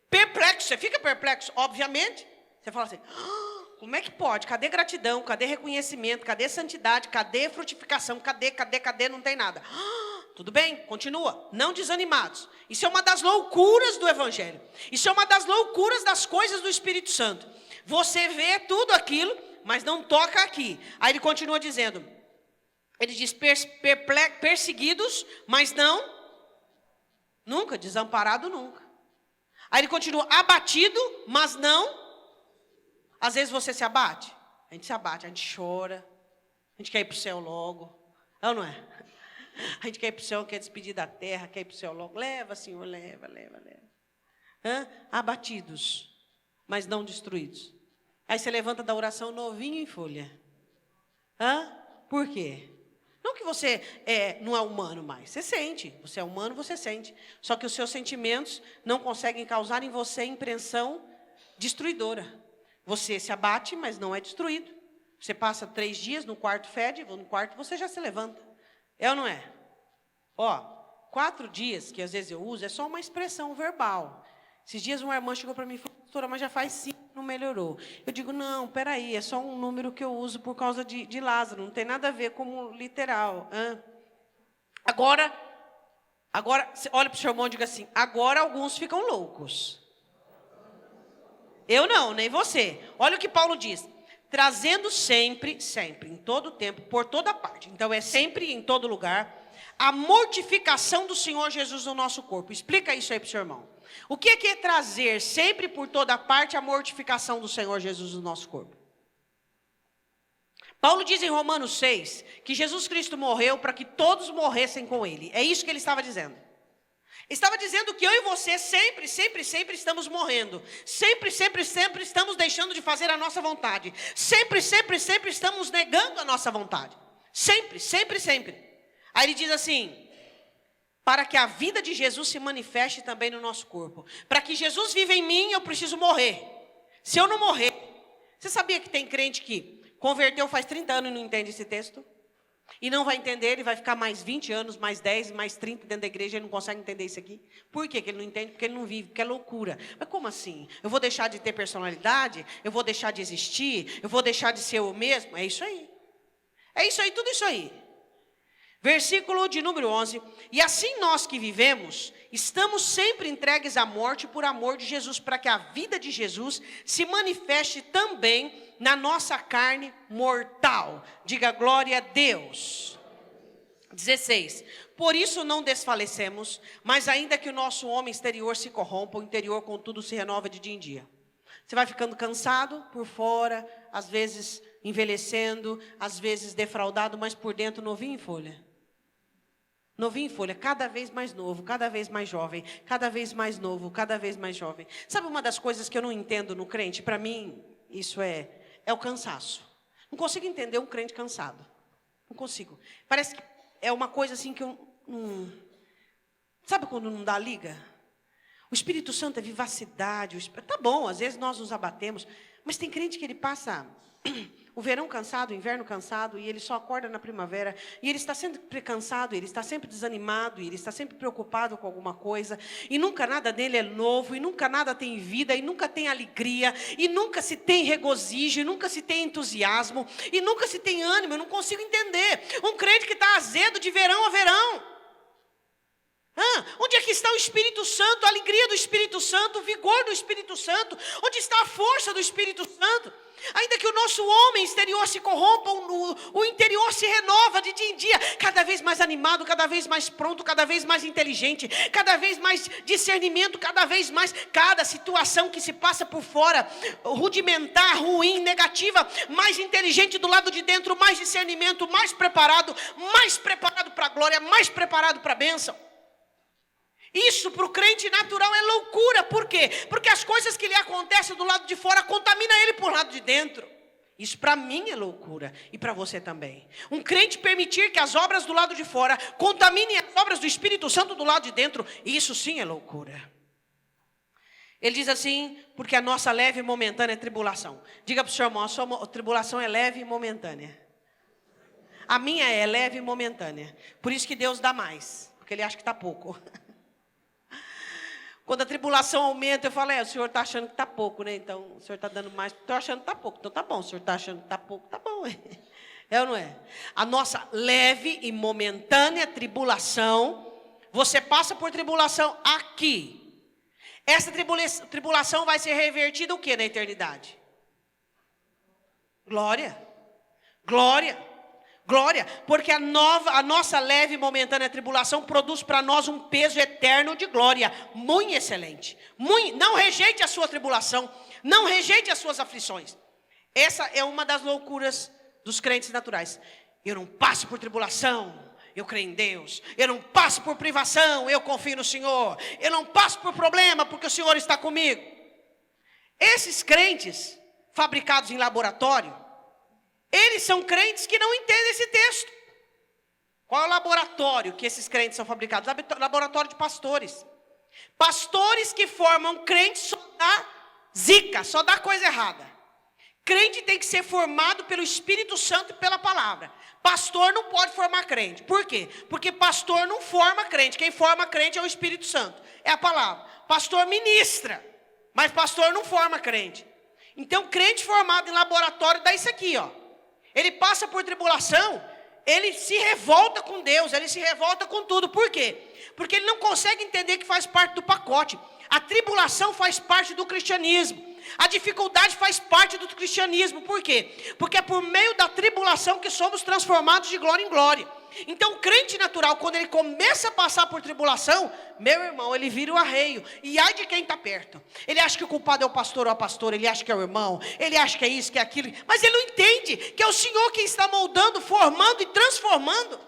Perplexo, você fica perplexo? Obviamente. Você fala assim... Como é que pode? Cadê gratidão? Cadê reconhecimento? Cadê santidade? Cadê frutificação? Cadê? Não tem nada. Tudo bem, continua. Não desanimados. Isso é uma das loucuras do Evangelho. Isso é uma das loucuras das coisas do Espírito Santo. Você vê tudo aquilo, mas não toca aqui. Aí ele continua dizendo. Ele diz perseguidos, mas não. Nunca, desamparado nunca. Aí ele continua abatido, mas não. Às vezes você se abate. A gente se abate, a gente chora. A gente quer ir para o céu logo. Não é? A gente quer ir para o céu, quer despedir da terra, quer ir para o céu logo. Leva, Senhor, leva. Abatidos, mas não destruídos. Aí você levanta da oração novinho em folha. Por quê? Não que você não é humano mais. Você sente. Você é humano, você sente. Só que os seus sentimentos não conseguem causar em você impressão destruidora. Você se abate, mas não é destruído. Você passa 3 dias no quarto, fede, no quarto você já se levanta. É ou não é? 4 dias, que às vezes eu uso, é só uma expressão verbal. Esses dias uma irmã chegou para mim e falou, pastora, mas já faz 5, não melhorou. Eu digo, não, peraí, é só um número que eu uso por causa de Lázaro, não tem nada a ver como literal. Agora, olha para o seu irmão e diga assim, agora alguns ficam loucos. Eu não, nem você. Olha o que Paulo diz. Trazendo sempre, em todo tempo, por toda parte. Então é sempre, em todo lugar, a mortificação do Senhor Jesus no nosso corpo. Explica isso aí para o seu irmão. O que é trazer sempre, por toda parte, a mortificação do Senhor Jesus no nosso corpo? Paulo diz em Romanos 6, que Jesus Cristo morreu para que todos morressem com Ele. É isso que ele estava dizendo. Estava dizendo que eu e você sempre estamos morrendo. Sempre estamos deixando de fazer a nossa vontade. Sempre estamos negando a nossa vontade. Sempre. Aí ele diz assim, para que a vida de Jesus se manifeste também no nosso corpo. Para que Jesus viva em mim, eu preciso morrer. Se eu não morrer... Você sabia que tem crente que converteu faz 30 anos e não entende esse texto? E não vai entender, ele vai ficar mais 20 anos, mais 10, mais 30 dentro da igreja, ele não consegue entender isso aqui. Por quê que ele não entende? Porque ele não vive, porque é loucura. Mas como assim? Eu vou deixar de ter personalidade? Eu vou deixar de existir? Eu vou deixar de ser eu mesmo? É isso aí. Tudo isso aí. Versículo de número 11. E assim nós que vivemos, estamos sempre entregues à morte por amor de Jesus, para que a vida de Jesus se manifeste também na nossa carne mortal. Diga glória a Deus. 16. Por isso não desfalecemos, mas ainda que o nosso homem exterior se corrompa, o interior contudo se renova de dia em dia. Você vai ficando cansado por fora, às vezes envelhecendo, às vezes defraudado, mas por dentro novinho em folha. Novinho em folha, cada vez mais novo, cada vez mais jovem, cada vez mais novo, cada vez mais jovem. Sabe uma das coisas que eu não entendo no crente? Para mim, isso é o cansaço. Não consigo entender um crente cansado. Não consigo. Parece que é uma coisa assim que eu não... Sabe quando não dá liga? O Espírito Santo é vivacidade. Tá bom, às vezes nós nos abatemos, mas tem crente que ele passa o verão cansado, o inverno cansado, e ele só acorda na primavera, e ele está sempre cansado, ele está sempre desanimado, ele está sempre preocupado com alguma coisa, e nunca nada dele é novo, e nunca nada tem vida, e nunca tem alegria, e nunca se tem regozijo, e nunca se tem entusiasmo, e nunca se tem ânimo. Eu não consigo entender um crente que está azedo de verão a verão. Onde é que está o Espírito Santo, a alegria do Espírito Santo, o vigor do Espírito Santo? Onde está a força do Espírito Santo? Ainda que o nosso homem exterior se corrompa, o interior se renova de dia em dia, cada vez mais animado, cada vez mais pronto, cada vez mais inteligente, cada vez mais discernimento, cada vez mais, cada situação que se passa por fora, rudimentar, ruim, negativa, mais inteligente do lado de dentro, mais discernimento, mais preparado para a glória, mais preparado para a bênção. Isso para o crente natural é loucura. Por quê? Porque as coisas que lhe acontecem do lado de fora contaminam ele por lado de dentro. Isso para mim é loucura e para você também. Um crente permitir que as obras do lado de fora contaminem as obras do Espírito Santo do lado de dentro, isso sim é loucura. Ele diz assim, porque a nossa leve e momentânea tribulação. Diga para o seu irmão, a sua tribulação é leve e momentânea. A minha é leve e momentânea. Por isso que Deus dá mais, porque Ele acha que está pouco. Quando a tribulação aumenta, eu falo, o senhor está achando que está pouco, né? Então, o senhor está dando mais, estou achando que está pouco. Então, tá bom, o senhor está achando que está pouco, tá bom. É ou não é? A nossa leve e momentânea tribulação, você passa por tribulação aqui. Essa tribulação vai ser revertida o quê na eternidade? Glória. Glória. Glória, porque a nossa leve e momentânea tribulação produz para nós um peso eterno de glória, muito excelente. Não rejeite a sua tribulação, não rejeite as suas aflições. Essa é uma das loucuras dos crentes naturais. Eu não passo por tribulação, eu creio em Deus. Eu não passo por privação, eu confio no Senhor. Eu não passo por problema, porque o Senhor está comigo. Esses crentes fabricados em laboratório, eles são crentes que não entendem esse texto. Qual é o laboratório que esses crentes são fabricados? Laboratório de pastores. Pastores que formam crentes só dá zica, só dá coisa errada. Crente tem que ser formado pelo Espírito Santo e pela palavra. Pastor não pode formar crente. Por quê? Porque pastor não forma crente. Quem forma crente é o Espírito Santo, é a palavra. Pastor ministra, mas pastor não forma crente. Então, crente formado em laboratório dá isso aqui, ó. Ele passa por tribulação, ele se revolta com Deus, ele se revolta com tudo. Por quê? Porque ele não consegue entender que faz parte do pacote. A tribulação faz parte do cristianismo. A dificuldade faz parte do cristianismo. Por quê? Porque é por meio da tribulação que somos transformados de glória em glória. Então, o crente natural, quando ele começa a passar por tribulação, meu irmão, ele vira o arreio. E ai de quem está perto. Ele acha que o culpado é o pastor ou a pastora, ele acha que é o irmão, ele acha que é isso, que é aquilo. Mas ele não entende que é o Senhor quem está moldando, formando e transformando.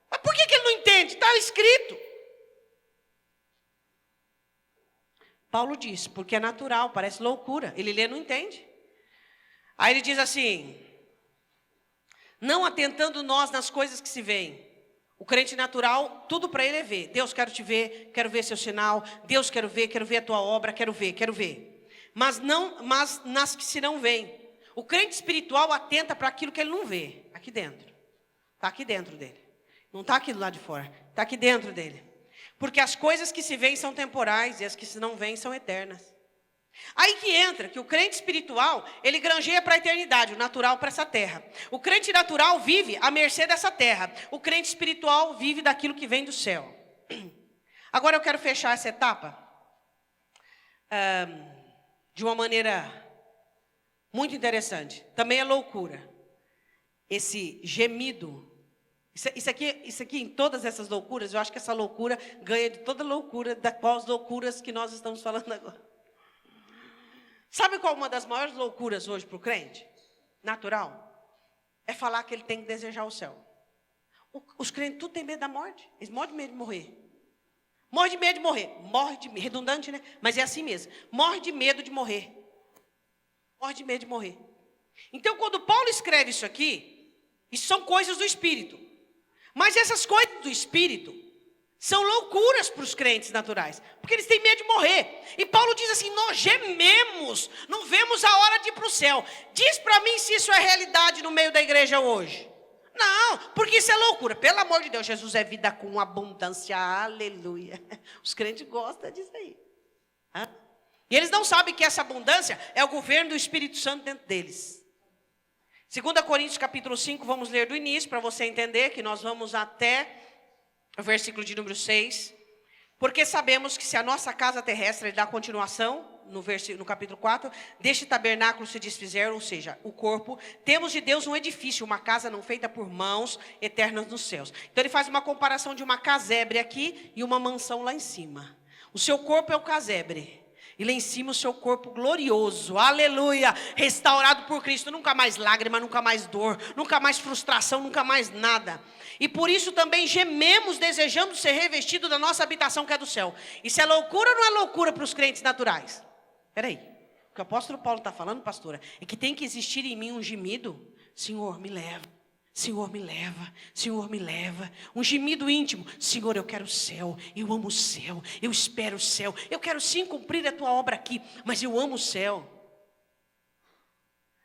Mas por que ele não entende? Está escrito. Paulo diz, porque é natural, parece loucura. Ele lê e não entende. Aí ele diz assim, não atentando nós nas coisas que se veem. O crente natural, tudo para ele é ver. Deus, quero te ver, quero ver seu sinal. Deus, quero ver a tua obra, quero ver. Mas nas que se não veem. O crente espiritual atenta para aquilo que ele não vê. Aqui dentro. Está aqui dentro dele. Não está aqui do lado de fora. Está aqui dentro dele. Porque as coisas que se veem são temporais e as que se não veem são eternas. Aí que entra que o crente espiritual, ele granjeia para a eternidade, o natural para essa terra. O crente natural vive à mercê dessa terra. O crente espiritual vive daquilo que vem do céu. Agora eu quero fechar essa etapa de uma maneira muito interessante. Também é loucura. Esse gemido. Isso aqui, em todas essas loucuras, eu acho que essa loucura ganha de toda loucura, das quais loucuras que nós estamos falando agora. Sabe qual é uma das maiores loucuras hoje para o crente? Natural? É falar que ele tem que desejar o céu. Os crentes tudo tem medo da morte. Eles morrem de medo de morrer. Morre de medo de morrer. Redundante, né? Mas é assim mesmo. Morre de medo de morrer. Morre de medo de morrer. Então, quando Paulo escreve isso aqui, isso são coisas do Espírito. Mas essas coisas do Espírito São loucuras para os crentes naturais, porque eles têm medo de morrer. E Paulo diz assim, nós gememos, não vemos a hora de ir para o céu. Diz para mim se isso é realidade no meio da igreja hoje. Não, porque isso é loucura. Pelo amor de Deus, Jesus é vida com abundância, aleluia. Os crentes gostam disso aí. E eles não sabem que essa abundância é o governo do Espírito Santo dentro deles. 2 Coríntios capítulo 5, vamos ler do início, para você entender que nós vamos até o versículo de número 6. Porque sabemos que se a nossa casa terrestre dá continuação, no capítulo 4, deste tabernáculo se desfizer, ou seja, o corpo, temos de Deus um edifício, uma casa não feita por mãos, eternas nos céus. Então ele faz uma comparação de uma casebre aqui e uma mansão lá em cima. O seu corpo é o casebre. E lá em cima o seu corpo glorioso, aleluia, restaurado por Cristo. Nunca mais lágrima, nunca mais dor, nunca mais frustração, nunca mais nada. E por isso também gememos, desejamos ser revestidos da nossa habitação que é do céu. Isso é loucura ou não é loucura para os crentes naturais? Espera aí, o que o apóstolo Paulo está falando, pastora, é que tem que existir em mim um gemido. Senhor, me leva. Senhor, me leva, Senhor, me leva. Um gemido íntimo. Senhor, eu quero o céu, eu amo o céu, eu espero o céu. Eu quero sim cumprir a tua obra aqui, mas eu amo o céu.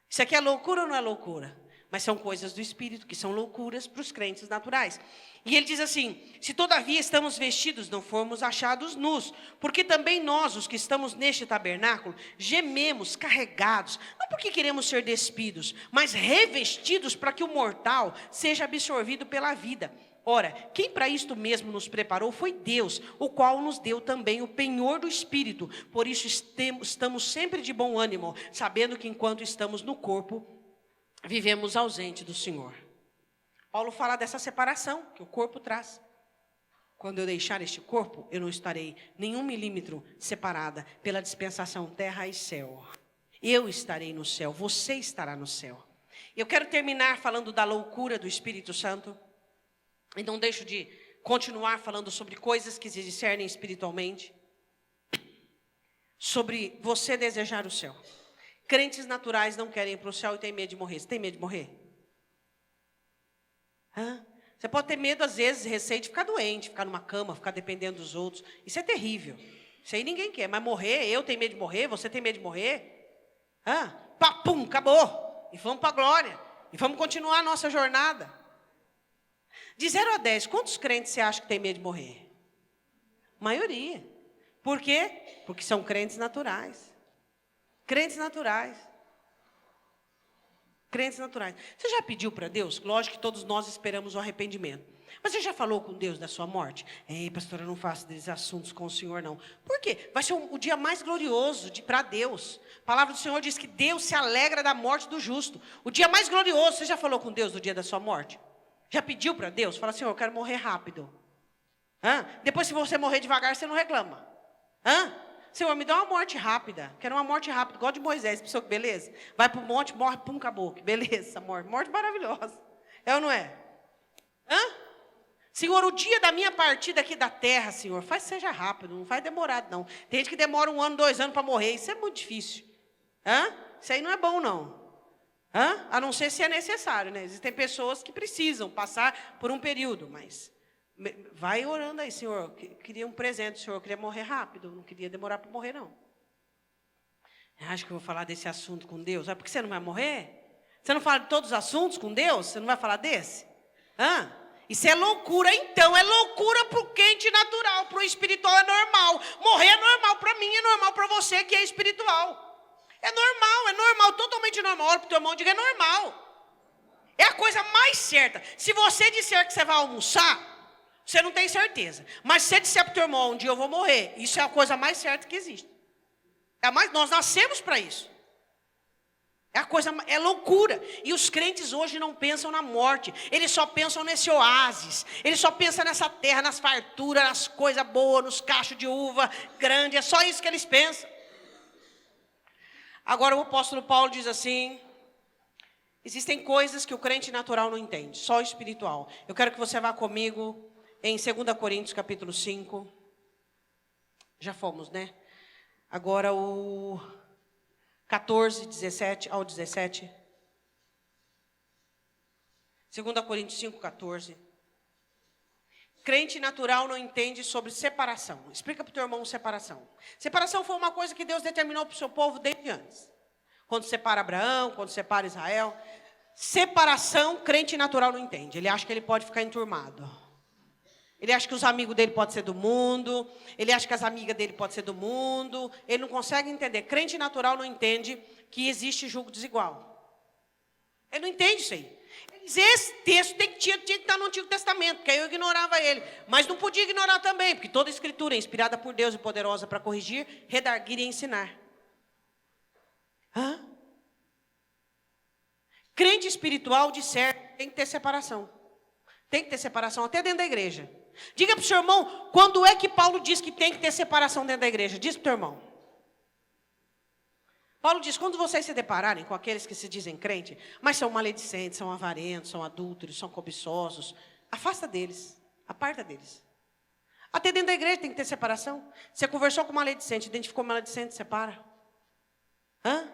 Isso aqui é loucura ou não é loucura? Mas são coisas do Espírito, que são loucuras para os crentes naturais. E ele diz assim, se todavia estamos vestidos, não formos achados nus, porque também nós, os que estamos neste tabernáculo, gememos, carregados, não porque queremos ser despidos, mas revestidos para que o mortal seja absorvido pela vida. Ora, quem para isto mesmo nos preparou foi Deus, o qual nos deu também o penhor do Espírito. Por isso estamos sempre de bom ânimo, sabendo que enquanto estamos no corpo, vivemos ausente do Senhor. Paulo fala dessa separação que o corpo traz. Quando eu deixar este corpo, eu não estarei nem 1 milímetro separada pela dispensação terra e céu. Eu estarei no céu, você estará no céu. Eu quero terminar falando da loucura do Espírito Santo. E não deixo de continuar falando sobre coisas que se discernem espiritualmente. Sobre você desejar o céu. Crentes naturais não querem ir para o céu e têm medo de morrer. Você tem medo de morrer? Você pode ter medo, às vezes, receio de ficar doente, ficar numa cama, ficar dependendo dos outros. Isso é terrível. Isso aí ninguém quer. Mas morrer, eu tenho medo de morrer, você tem medo de morrer? Papum, acabou. E vamos para a glória. E vamos continuar a nossa jornada. De 0 a 10, quantos crentes você acha que tem medo de morrer? Maioria. Por quê? Porque são crentes naturais. Crentes naturais. Crentes naturais. Você já pediu para Deus? Lógico que todos nós esperamos o arrependimento. Mas você já falou com Deus da sua morte? Ei, pastora, eu não faço desses assuntos com o Senhor, não. Por quê? Vai ser o dia mais glorioso para Deus. A palavra do Senhor diz que Deus se alegra da morte do justo. O dia mais glorioso, você já falou com Deus do dia da sua morte? Já pediu para Deus? Fala assim, eu quero morrer rápido. Depois, se você morrer devagar, você não reclama. Senhor, me dá uma morte rápida. Quero uma morte rápida, igual de Moisés. Pessoa que beleza? Vai para o monte, morre, pum, acabou. Que beleza essa morte. Morte maravilhosa. É ou não é? Senhor, o dia da minha partida aqui da terra, Senhor, faz que seja rápido, não faz demorado, não. Tem gente que demora 1 ano, 2 anos para morrer. Isso é muito difícil. Isso aí não é bom, não. A não ser se é necessário, né? Existem pessoas que precisam passar por um período, mas vai orando aí, Senhor. Queria um presente, Senhor. Eu queria morrer rápido, não queria demorar para morrer, não. Acho que eu vou falar desse assunto com Deus. Por que você não vai morrer? Você não fala de todos os assuntos com Deus? Você não vai falar desse? Isso é loucura, então. É loucura para o crente natural, para o espiritual é normal. Morrer é normal para mim, é normal para você que é espiritual. É normal, totalmente normal. Olha para o teu irmão e diga, é normal. É a coisa mais certa. Se você disser que você vai almoçar, você não tem certeza. Mas se você disser para o teu irmão, um dia eu vou morrer, isso é a coisa mais certa que existe. Nós nascemos para isso. É loucura. E os crentes hoje não pensam na morte. Eles só pensam nesse oásis. Eles só pensam nessa terra, nas farturas, nas coisas boas, nos cachos de uva grande. É só isso que eles pensam. Agora o apóstolo Paulo diz assim, existem coisas que o crente natural não entende, só o espiritual. Eu quero que você vá comigo em 2 Coríntios capítulo 5. Já fomos, né? Agora o 14, 17 ao 17. 2 Coríntios 5, 14. crente natural não entende sobre separação. Explica para o teu irmão separação. Separação foi uma coisa que Deus determinou para o seu povo desde antes. Quando separa Abraão, quando separa Israel. Separação, crente natural não entende. Ele acha que ele pode ficar enturmado. Ele acha que os amigos dele podem ser do mundo. Ele acha que as amigas dele podem ser do mundo. Ele não consegue entender. Crente natural não entende que existe julgo desigual. Ele não entende isso aí. Ele diz, esse texto tinha que estar no Antigo Testamento, porque aí eu ignorava ele. Mas não podia ignorar também, porque toda escritura é inspirada por Deus e poderosa para corrigir, redarguir e ensinar. Hã? Crente espiritual, de certo, tem que ter separação. Tem que ter separação até dentro da igreja. Diga para o seu irmão, quando é que Paulo diz que tem que ter separação dentro da igreja? Diz para o teu irmão. Paulo diz, quando vocês se depararem com aqueles que se dizem crente, mas são maledicentes, são avarentos, são adúlteros, são cobiçosos, afasta deles, aparta deles. Até dentro da igreja tem que ter separação. Você conversou com um maledicente, identificou um maledicente, separa. Hã?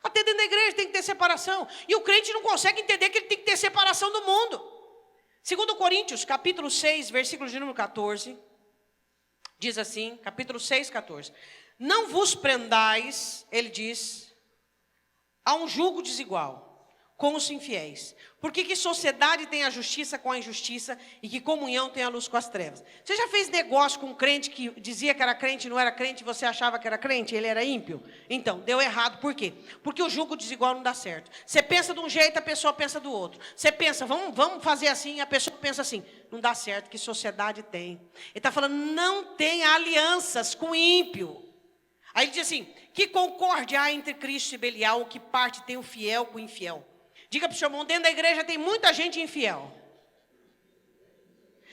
Até dentro da igreja tem que ter separação. E o crente não consegue entender que ele tem que ter separação do mundo. 2 Coríntios, capítulo 6, versículo de número 14, diz assim, capítulo 6, 14. Não vos prendais, ele diz, a um jugo desigual com os infiéis. Porque que sociedade tem a justiça com a injustiça e que comunhão tem a luz com as trevas? Você já fez negócio com um crente que dizia que era crente e não era crente, e você achava que era crente, ele era ímpio? Então, deu errado. Por quê? Porque o jugo desigual não dá certo. Você pensa de um jeito, a pessoa pensa do outro. Você pensa, vamos fazer assim, a pessoa pensa assim. Não dá certo. Que sociedade tem? Ele está falando, não tem alianças com ímpio. Aí ele diz assim, que concórdia há entre Cristo e Belial, o que parte tem o fiel com o infiel? Diga para o seu irmão, dentro da igreja tem muita gente infiel.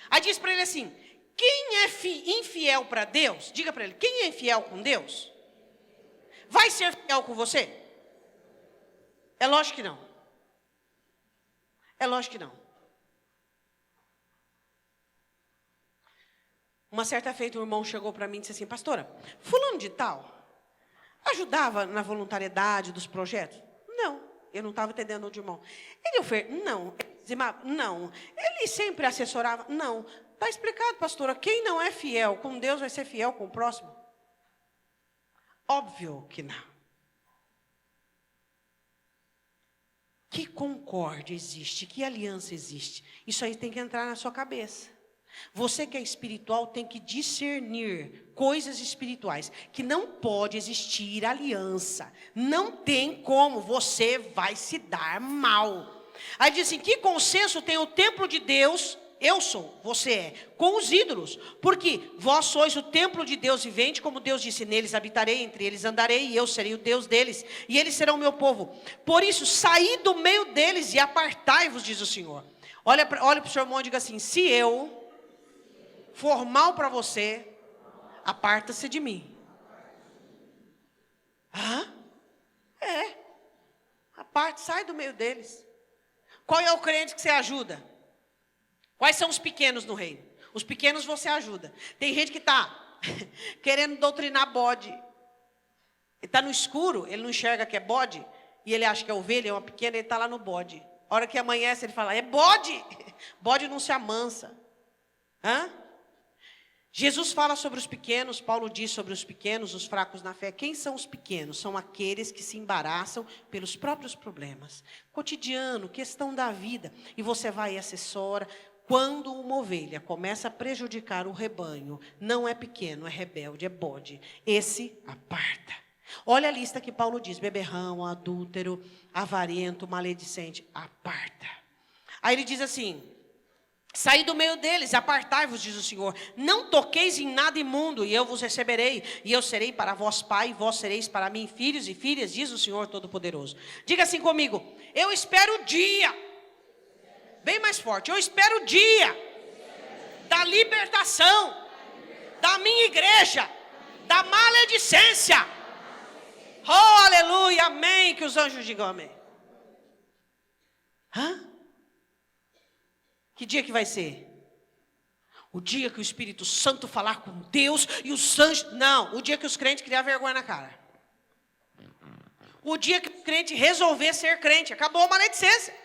Aí diz para ele assim, quem é infiel para Deus? Diga para ele, quem é infiel com Deus? Vai ser fiel com você? É lógico que não. É lógico que não. Uma certa feita, um irmão chegou para mim e disse assim, pastora, fulano de tal, ajudava na voluntariedade dos projetos? Não, eu não estava entendendo o irmão. Ele ofereceu? Não. Ele dizimava? Não. Ele sempre assessorava? Não. Está explicado, pastora, quem não é fiel com Deus vai ser fiel com o próximo? Óbvio que não. Que concórdia existe? Que aliança existe? Isso aí tem que entrar na sua cabeça. Você que é espiritual tem que discernir coisas espirituais, que não pode existir aliança, não tem como, você vai se dar mal. Aí diz assim, que consenso tem o templo de Deus, eu sou, você é, com os ídolos, porque vós sois o templo de Deus vivente, como Deus disse, neles habitarei, entre eles andarei, e eu serei o Deus deles, e eles serão o meu povo. Por isso, saí do meio deles e apartai-vos, diz o Senhor. Olha para o seu irmão e diga assim, se eu for mal para você, aparta-se de mim. Hã? É. Aparte, sai do meio deles. Qual é o crente que você ajuda? Quais são os pequenos no reino? Os pequenos você ajuda. Tem gente que está querendo doutrinar bode. Ele está no escuro, ele não enxerga que é bode, e ele acha que é ovelha, é uma pequena, ele está lá no bode. A hora que amanhece, ele fala, é bode. Bode não se amansa. Hã? Jesus fala sobre os pequenos, Paulo diz sobre os pequenos, os fracos na fé. Quem são os pequenos? São aqueles que se embaraçam pelos próprios problemas. Cotidiano, questão da vida. E você vai e assessora. Quando uma ovelha começa a prejudicar o rebanho, não é pequeno, é rebelde, é bode. Esse aparta. Olha a lista que Paulo diz, beberrão, adúltero, avarento, maledicente, aparta. Aí ele diz assim, saí do meio deles, apartai-vos, diz o Senhor. Não toqueis em nada imundo, e eu vos receberei. E eu serei para vós pai, e vós sereis para mim filhos e filhas, diz o Senhor Todo-Poderoso. Diga assim comigo, eu espero o dia. Bem mais forte, eu espero o dia da libertação da minha igreja, da maledicência. Oh, aleluia, amém. Que os anjos digam amém. Hã? Que dia que vai ser? O dia que o Espírito Santo falar com Deus e os anjos... Não, o dia que os crentes criar vergonha na cara. O dia que o crente resolver ser crente. Acabou a maledicência.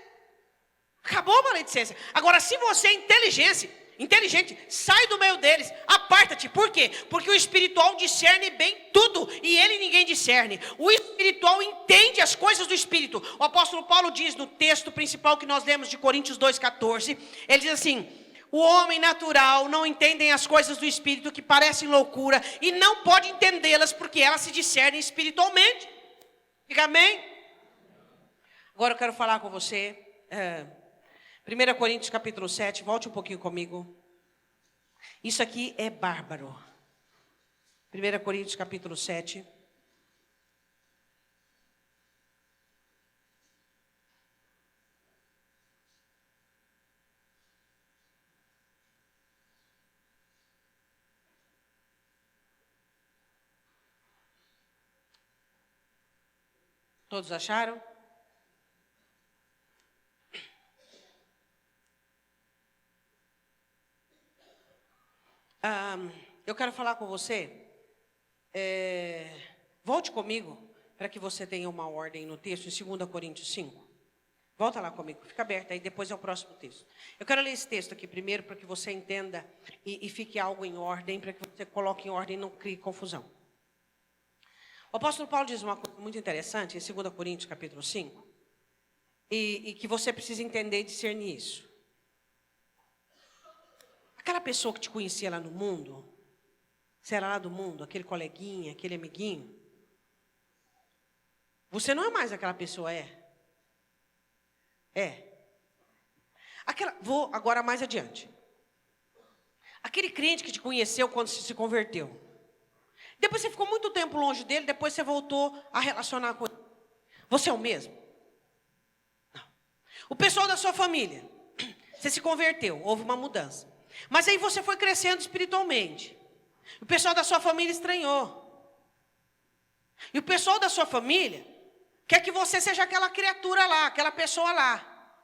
Acabou a maledicência. Agora, se você é inteligência, inteligente, sai do meio deles, aparta-te. Por quê? Porque o espiritual discerne bem tudo, e ele ninguém discerne. O espiritual entende as coisas do espírito. O apóstolo Paulo diz no texto principal que nós lemos de Coríntios 2,14, ele diz assim: o homem natural não entende as coisas do espírito, que parecem loucura, e não pode entendê-las, porque elas se discernem espiritualmente. Diga amém? Agora eu quero falar com você, 1 Coríntios capítulo 7, volte um pouquinho comigo. Isso aqui é bárbaro. 1 Coríntios capítulo 7. Todos acharam? Eu quero falar com você. Volte comigo, para que você tenha uma ordem no texto, em 2 Coríntios 5. Volta lá comigo, fica aberto aí, depois é o próximo texto. Eu quero ler esse texto aqui primeiro, para que você entenda e fique algo em ordem, para que você coloque em ordem e não crie confusão. O apóstolo Paulo diz uma coisa muito interessante, em 2 Coríntios capítulo 5, e que você precisa entender e discernir isso. Aquela pessoa que te conhecia lá no mundo, você era lá do mundo, aquele coleguinha, aquele amiguinho, você não é mais aquela pessoa, Vou agora mais adiante. Aquele crente que te conheceu quando se converteu, depois você ficou muito tempo longe dele, depois você voltou a relacionar com ele. Você é o mesmo? Não. O pessoal da sua família, você se converteu, houve uma mudança. Mas aí você foi crescendo espiritualmente. O pessoal da sua família estranhou. E o pessoal da sua família quer que você seja aquela criatura lá, aquela pessoa lá.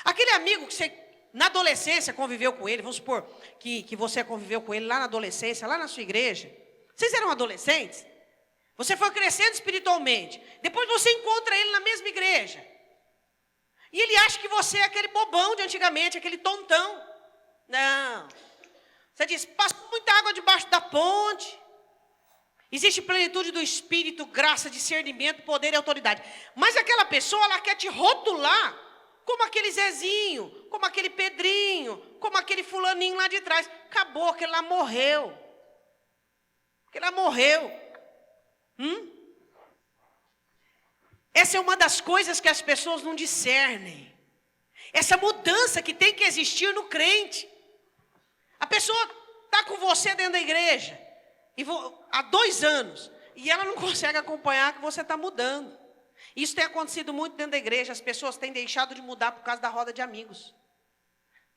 Aquele amigo que você, na adolescência, conviveu com ele, vamos supor que você conviveu com ele lá na adolescência, lá na sua igreja. Vocês eram adolescentes? Você foi crescendo espiritualmente. Depois você encontra ele na mesma igreja. E ele acha que você é aquele bobão de antigamente, aquele tontão. Não. Você diz, passou muita água debaixo da ponte. Existe plenitude do Espírito, graça, discernimento, poder e autoridade. Mas aquela pessoa, ela quer te rotular como aquele Zezinho, como aquele Pedrinho, como aquele fulaninho lá de trás. Acabou, aquele lá morreu. Aquele lá morreu. Essa é uma das coisas que as pessoas não discernem. Essa mudança que tem que existir no crente. A pessoa está com você dentro da igreja há 2 anos e ela não consegue acompanhar que você está mudando. Isso tem acontecido muito dentro da igreja. As pessoas têm deixado de mudar por causa da roda de amigos.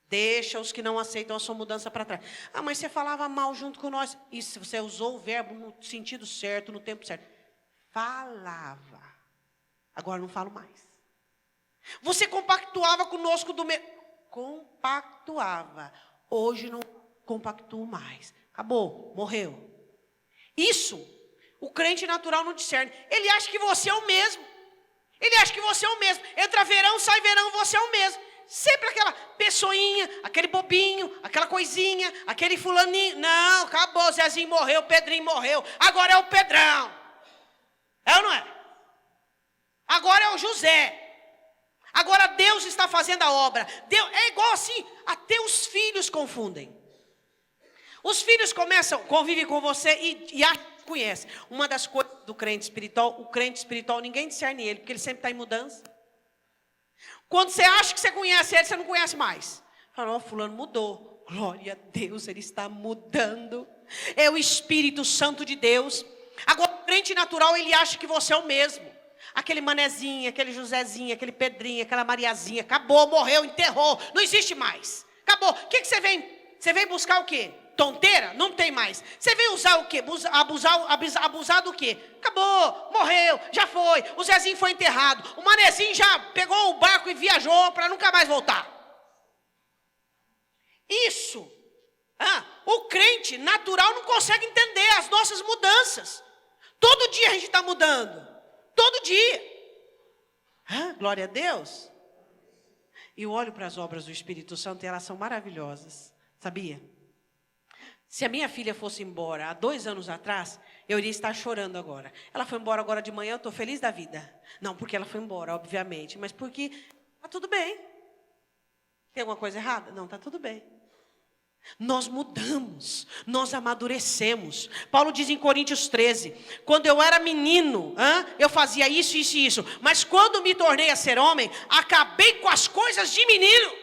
Deixa os que não aceitam a sua mudança para trás. Ah, mas você falava mal junto com nós. Isso, você usou o verbo no sentido certo, no tempo certo. Falava. Agora não falo mais. Você compactuava conosco do mesmo. Compactuava. Hoje não compactuo mais. Acabou, morreu. Isso, o crente natural não discerne. Ele acha que você é o mesmo. Ele acha que você é o mesmo. Entra verão, sai verão, você é o mesmo. Sempre aquela pessoinha, aquele bobinho, aquela coisinha, aquele fulaninho. Não, acabou, o Zezinho morreu, o Pedrinho morreu. Agora é o Pedrão. É ou não é? Agora é o José. Agora Deus está fazendo a obra. Deus, é igual assim, até os filhos confundem. Os filhos convivem com você e conhecem. Uma das coisas do crente espiritual, o crente espiritual, ninguém discerne ele, porque ele sempre está em mudança. Quando você acha que você conhece ele, você não conhece mais. Fala, ó, fulano mudou. Glória a Deus, ele está mudando. É o Espírito Santo de Deus. Agora, o crente natural, ele acha que você é o mesmo. Aquele manezinho, aquele Josézinho, aquele Pedrinho, aquela Mariazinha. Acabou, morreu, enterrou. Não existe mais. Acabou. O que você vem? Você vem buscar o quê? Tonteira? Não tem mais. Você veio usar o quê? Abusar do quê? Acabou, morreu, já foi. O Zezinho foi enterrado. O manezinho já pegou o barco e viajou para nunca mais voltar. Isso. O crente natural não consegue entender as nossas mudanças. Todo dia a gente está mudando. Todo dia. Glória a Deus. Eu olho para as obras do Espírito Santo e elas são maravilhosas, sabia? Se a minha filha fosse embora há 2 anos atrás, eu iria estar chorando agora. Ela foi embora agora de manhã, eu estou feliz da vida. Não porque ela foi embora, obviamente, mas porque está tudo bem. Tem alguma coisa errada? Não, está tudo bem. Nós mudamos, nós amadurecemos. Paulo diz em Coríntios 13, quando eu era menino, eu fazia isso, isso e isso. Mas quando me tornei a ser homem, acabei com as coisas de menino.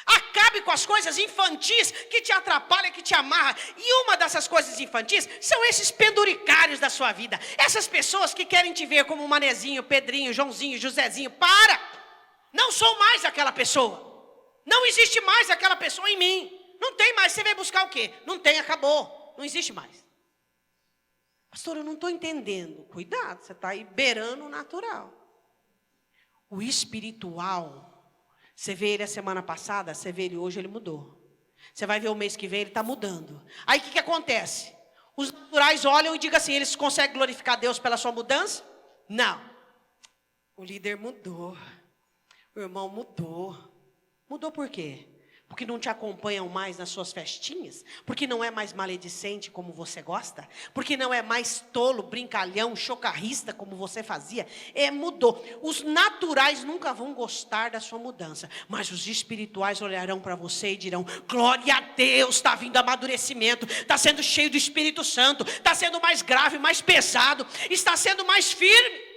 Acabe com as coisas infantis que te atrapalham, que te amarram. E uma dessas coisas infantis são esses penduricários da sua vida. Essas pessoas que querem te ver como Manezinho, Pedrinho, Joãozinho, Josézinho. Para! Não sou mais aquela pessoa. Não existe mais aquela pessoa em mim. Não tem mais. Você vai buscar o quê? Não tem, acabou. Não existe mais. Pastor, eu não estou entendendo. Cuidado, você está aí beirando o natural. O espiritual, você vê ele a semana passada, você vê ele hoje, ele mudou. Você vai ver o mês que vem, ele está mudando. Aí o que acontece? Os naturais olham e digam assim, eles conseguem glorificar Deus pela sua mudança? Não. O líder mudou. O irmão mudou. Mudou por quê? Porque não te acompanham mais nas suas festinhas? Porque não é mais maledicente como você gosta? Porque não é mais tolo, brincalhão, chocarrista como você fazia? Mudou. Os naturais nunca vão gostar da sua mudança. Mas os espirituais olharão para você e dirão, glória a Deus, está vindo amadurecimento. Está sendo cheio do Espírito Santo. Está sendo mais grave, mais pesado. Está sendo mais firme.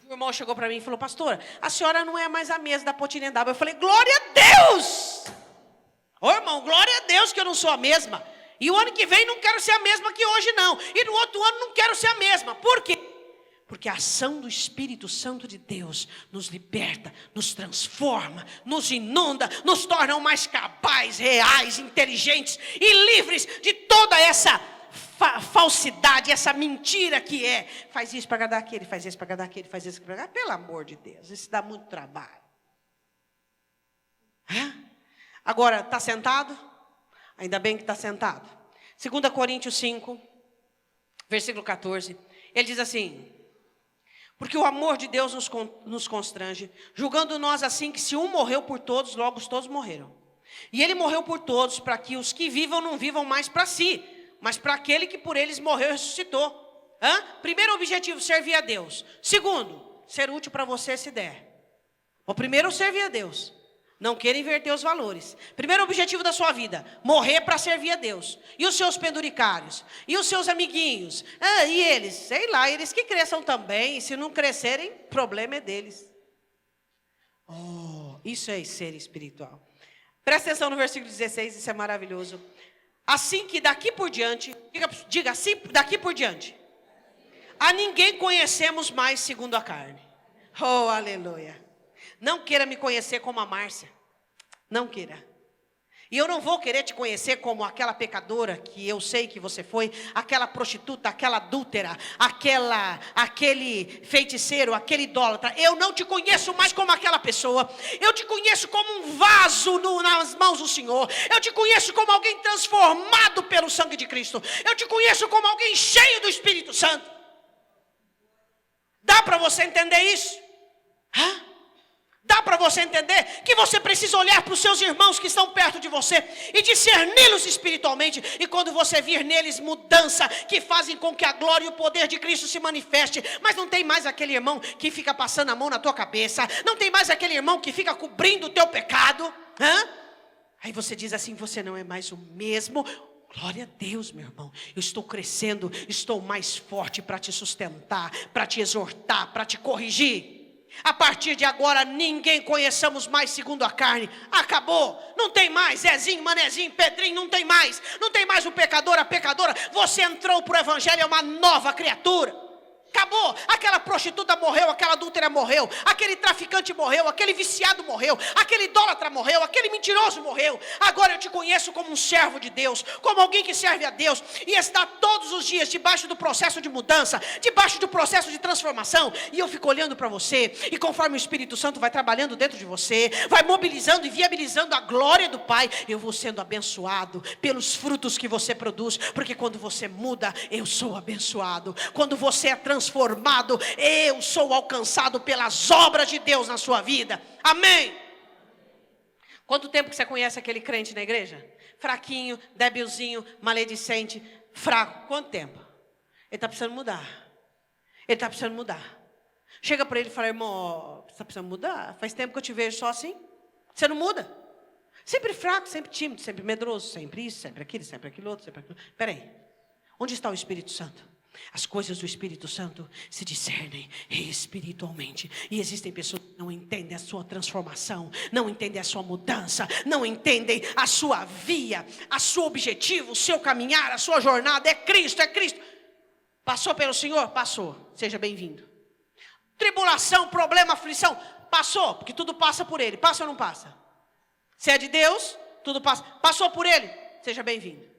O irmão chegou para mim e falou, pastora, a senhora não é mais a mesma da Potirendaba. Eu falei, glória a Deus! Ô irmão, glória a Deus que eu não sou a mesma. E o ano que vem não quero ser a mesma que hoje não. E no outro ano não quero ser a mesma. Por quê? Porque a ação do Espírito Santo de Deus nos liberta, nos transforma, nos inunda, nos torna mais cabais, reais, inteligentes e livres de toda essa falsidade, essa mentira que é. Faz isso para agradar aquele, faz isso para agradar aquele, faz isso para agradar. Pelo amor de Deus, isso dá muito trabalho. Agora, está sentado? Ainda bem que está sentado. 2 Coríntios 5, versículo 14. Ele diz assim, porque o amor de Deus nos constrange, julgando nós assim que se um morreu por todos, logo todos morreram. E ele morreu por todos, para que os que vivam não vivam mais para si, mas para aquele que por eles morreu e ressuscitou. Primeiro objetivo, servir a Deus. Segundo, ser útil para você se der. O primeiro, servir a Deus. Não queira inverter os valores. Primeiro objetivo da sua vida, morrer para servir a Deus. E os seus penduricários? E os seus amiguinhos? E eles? Sei lá, eles que cresçam também. E se não crescerem, problema é deles. Isso é ser espiritual. Presta atenção no versículo 16, isso é maravilhoso. Assim que daqui por diante, diga assim, daqui por diante, a ninguém conhecemos mais segundo a carne. Oh, aleluia. Não queira me conhecer como a Márcia. Não queira. E eu não vou querer te conhecer como aquela pecadora que eu sei que você foi, aquela prostituta, aquela adúltera, aquele feiticeiro, aquele idólatra. Eu não te conheço mais como aquela pessoa. Eu te conheço como um vaso nas mãos do Senhor. Eu te conheço como alguém transformado pelo sangue de Cristo. Eu te conheço como alguém cheio do Espírito Santo. Dá para você entender isso? Dá para você entender que você precisa olhar para os seus irmãos que estão perto de você e discerni-los espiritualmente. E quando você vir neles mudança que fazem com que a glória e o poder de Cristo se manifeste. Mas não tem mais aquele irmão que fica passando a mão na tua cabeça. Não tem mais aquele irmão que fica cobrindo o teu pecado. Aí você diz assim, você não é mais o mesmo. Glória a Deus, meu irmão. Eu estou crescendo, estou mais forte para te sustentar, para te exortar, para te corrigir. A partir de agora, ninguém conheçamos mais segundo a carne. Acabou. Não tem mais Zezinho, Manezinho, Pedrinho, não tem mais. Não tem mais o pecador, a pecadora. Você entrou para o evangelho, é uma nova criatura. Acabou. Aquela prostituta morreu, aquela adúltera morreu, aquele traficante morreu, aquele viciado morreu, aquele idólatra morreu, aquele mentiroso morreu. Agora eu te conheço como um servo de Deus, como alguém que serve a Deus e está todos os dias debaixo do processo de mudança, debaixo do processo de transformação. E eu fico olhando para você e conforme o Espírito Santo vai trabalhando dentro de você, vai mobilizando e viabilizando a glória do Pai, eu vou sendo abençoado pelos frutos que você produz, porque quando você muda, eu sou abençoado. Quando você é transformado, transformado. Eu sou alcançado pelas obras de Deus na sua vida. Amém. Quanto tempo que você conhece aquele crente na igreja? Fraquinho, débilzinho, maledicente, fraco. Quanto tempo? Ele está precisando mudar. Ele está precisando mudar. Chega para ele e fala: irmão, você está precisando mudar? Faz tempo que eu te vejo só assim. Você não muda. Sempre fraco, sempre tímido, sempre medroso, sempre isso, sempre aquilo outro, sempre aquilo. Espera aí. Onde está o Espírito Santo? As coisas do Espírito Santo se discernem espiritualmente. E existem pessoas que não entendem a sua transformação, não entendem a sua mudança, não entendem a sua via, a seu objetivo, o seu caminhar, a sua jornada. É Cristo, é Cristo. Passou pelo Senhor? Passou. Seja bem-vindo. Tribulação, problema, aflição? Passou, porque tudo passa por Ele. Passa ou não passa? Se é de Deus, tudo passa. Passou por Ele? Seja bem-vindo.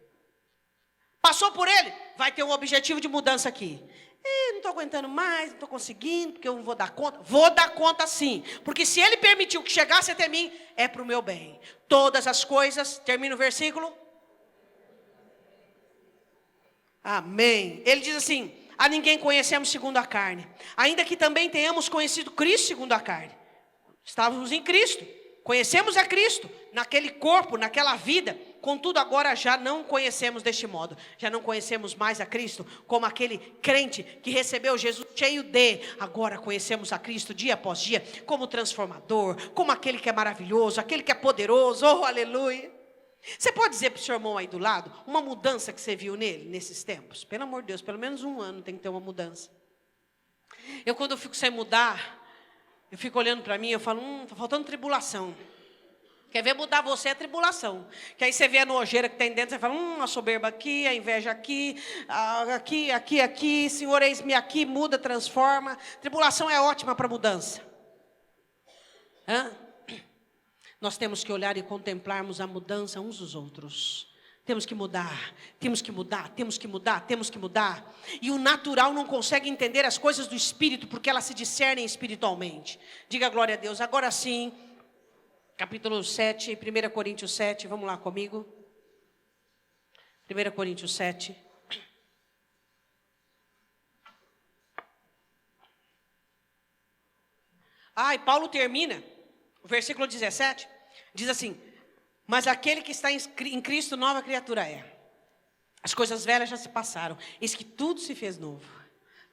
Passou por Ele? Vai ter um objetivo de mudança aqui. Não estou aguentando mais, não estou conseguindo, porque eu não vou dar conta. Vou dar conta sim, porque se Ele permitiu que chegasse até mim, é para o meu bem. Todas as coisas, termina o versículo. Amém. Ele diz assim: a ninguém conhecemos segundo a carne, ainda que também tenhamos conhecido Cristo segundo a carne. Estávamos em Cristo, conhecemos a Cristo, naquele corpo, naquela vida. Contudo, agora já não conhecemos deste modo. Já não conhecemos mais a Cristo como aquele crente que recebeu Jesus cheio de. Agora conhecemos a Cristo dia após dia como transformador, como aquele que é maravilhoso, aquele que é poderoso. Oh, aleluia. Você pode dizer para o seu irmão aí do lado uma mudança que você viu nele nesses tempos? Pelo amor de Deus, pelo menos um ano tem que ter uma mudança. Eu, quando eu fico sem mudar, eu fico olhando para mim e eu falo: está faltando tribulação. Quer ver mudar você é tribulação. Que aí você vê a nojeira que tem dentro, você fala: a soberba aqui, a inveja aqui, aqui, Senhor, eis-me aqui, muda, transforma. Tribulação é ótima para mudança. Nós temos que olhar e contemplarmos a mudança uns dos outros. Temos que mudar, temos que mudar, temos que mudar, temos que mudar. E o natural não consegue entender as coisas do Espírito, porque elas se discernem espiritualmente. Diga glória a Deus. Agora sim, capítulo 7, 1 Coríntios 7, vamos lá comigo. 1 Coríntios 7. E Paulo termina, o versículo 17, diz assim: mas aquele que está em Cristo, nova criatura é. As coisas velhas já se passaram, eis que tudo se fez novo.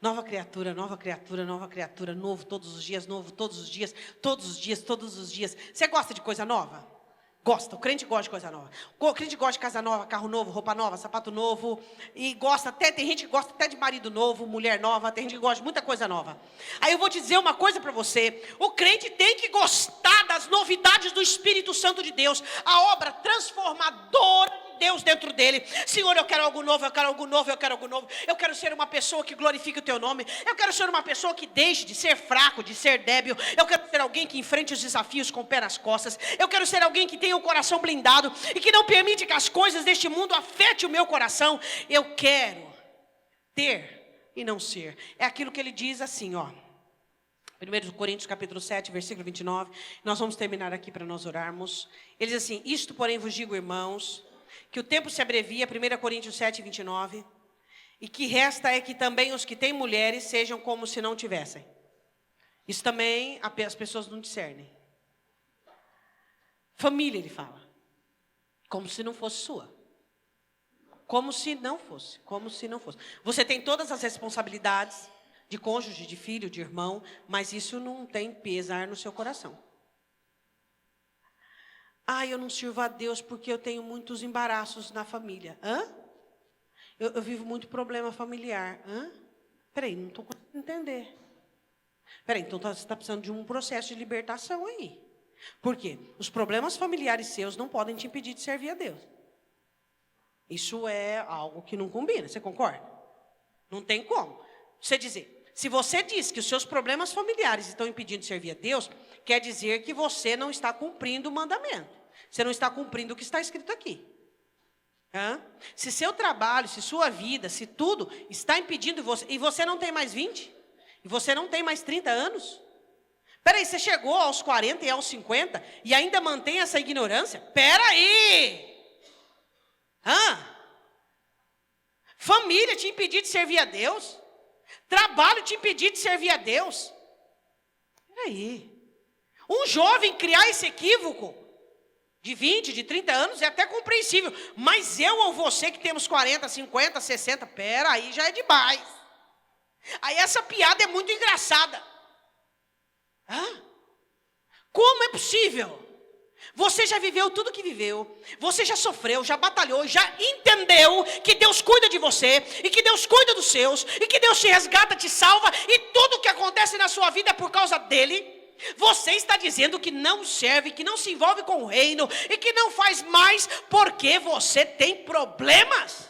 Nova criatura, nova criatura, nova criatura, novo todos os dias, novo todos os dias, todos os dias, todos os dias. Você gosta de coisa nova? Gosta, o crente gosta de coisa nova. O crente gosta de casa nova, carro novo, roupa nova, sapato novo. E gosta até, tem gente que gosta até de marido novo, mulher nova, tem gente que gosta de muita coisa nova. Aí eu vou te dizer uma coisa para você: o crente tem que gostar das novidades do Espírito Santo de Deus, a obra transformadora de Deus dentro dele. Senhor, eu quero algo novo, eu quero algo novo, eu quero algo novo. Eu quero ser uma pessoa que glorifique o teu nome. Eu quero ser uma pessoa que deixe de ser fraco, de ser débil. Eu quero ser alguém que enfrente os desafios com o pé nas costas. Eu quero ser alguém que tenha o coração blindado e que não permite que as coisas deste mundo afetem o meu coração. Eu quero ter e não ser. É aquilo que ele diz assim, 1 Coríntios capítulo 7, versículo 29. Nós vamos terminar aqui para nós orarmos. Ele diz assim: isto porém vos digo, irmãos, que o tempo se abrevia, 1 Coríntios 7, 29, e que resta é que também os que têm mulheres sejam como se não tivessem. Isso também as pessoas não discernem. Família, ele fala, como se não fosse sua. Como se não fosse, como se não fosse. Você tem todas as responsabilidades de cônjuge, de filho, de irmão, mas isso não tem pesar no seu coração. Eu não sirvo a Deus porque eu tenho muitos embaraços na família. Eu vivo muito problema familiar. Peraí, não estou conseguindo entender. Peraí, então você está precisando de um processo de libertação aí. Por quê? Os problemas familiares seus não podem te impedir de servir a Deus. Isso é algo que não combina, você concorda? Não tem como. Você dizer, se você diz que os seus problemas familiares estão impedindo de servir a Deus, quer dizer que você não está cumprindo o mandamento. Você não está cumprindo o que está escrito aqui. Se seu trabalho, se sua vida, se tudo está impedindo você, e você não tem mais 20, e você não tem mais 30 anos. Peraí, você chegou aos 40 e aos 50 e ainda mantém essa ignorância? Peraí! Família te impedir de servir a Deus? Trabalho te impedir de servir a Deus? Peraí. Um jovem criar esse equívoco de 20, de 30 anos é até compreensível. Mas eu ou você que temos 40, 50, 60, peraí, já é demais. Aí essa piada é muito engraçada. Como é possível? Você já viveu tudo que viveu, você já sofreu, já batalhou, já entendeu que Deus cuida de você, e que Deus cuida dos seus, e que Deus te resgata, te salva, e tudo que acontece na sua vida é por causa dele. Você está dizendo que não serve, que não se envolve com o reino, e que não faz mais, porque você tem problemas.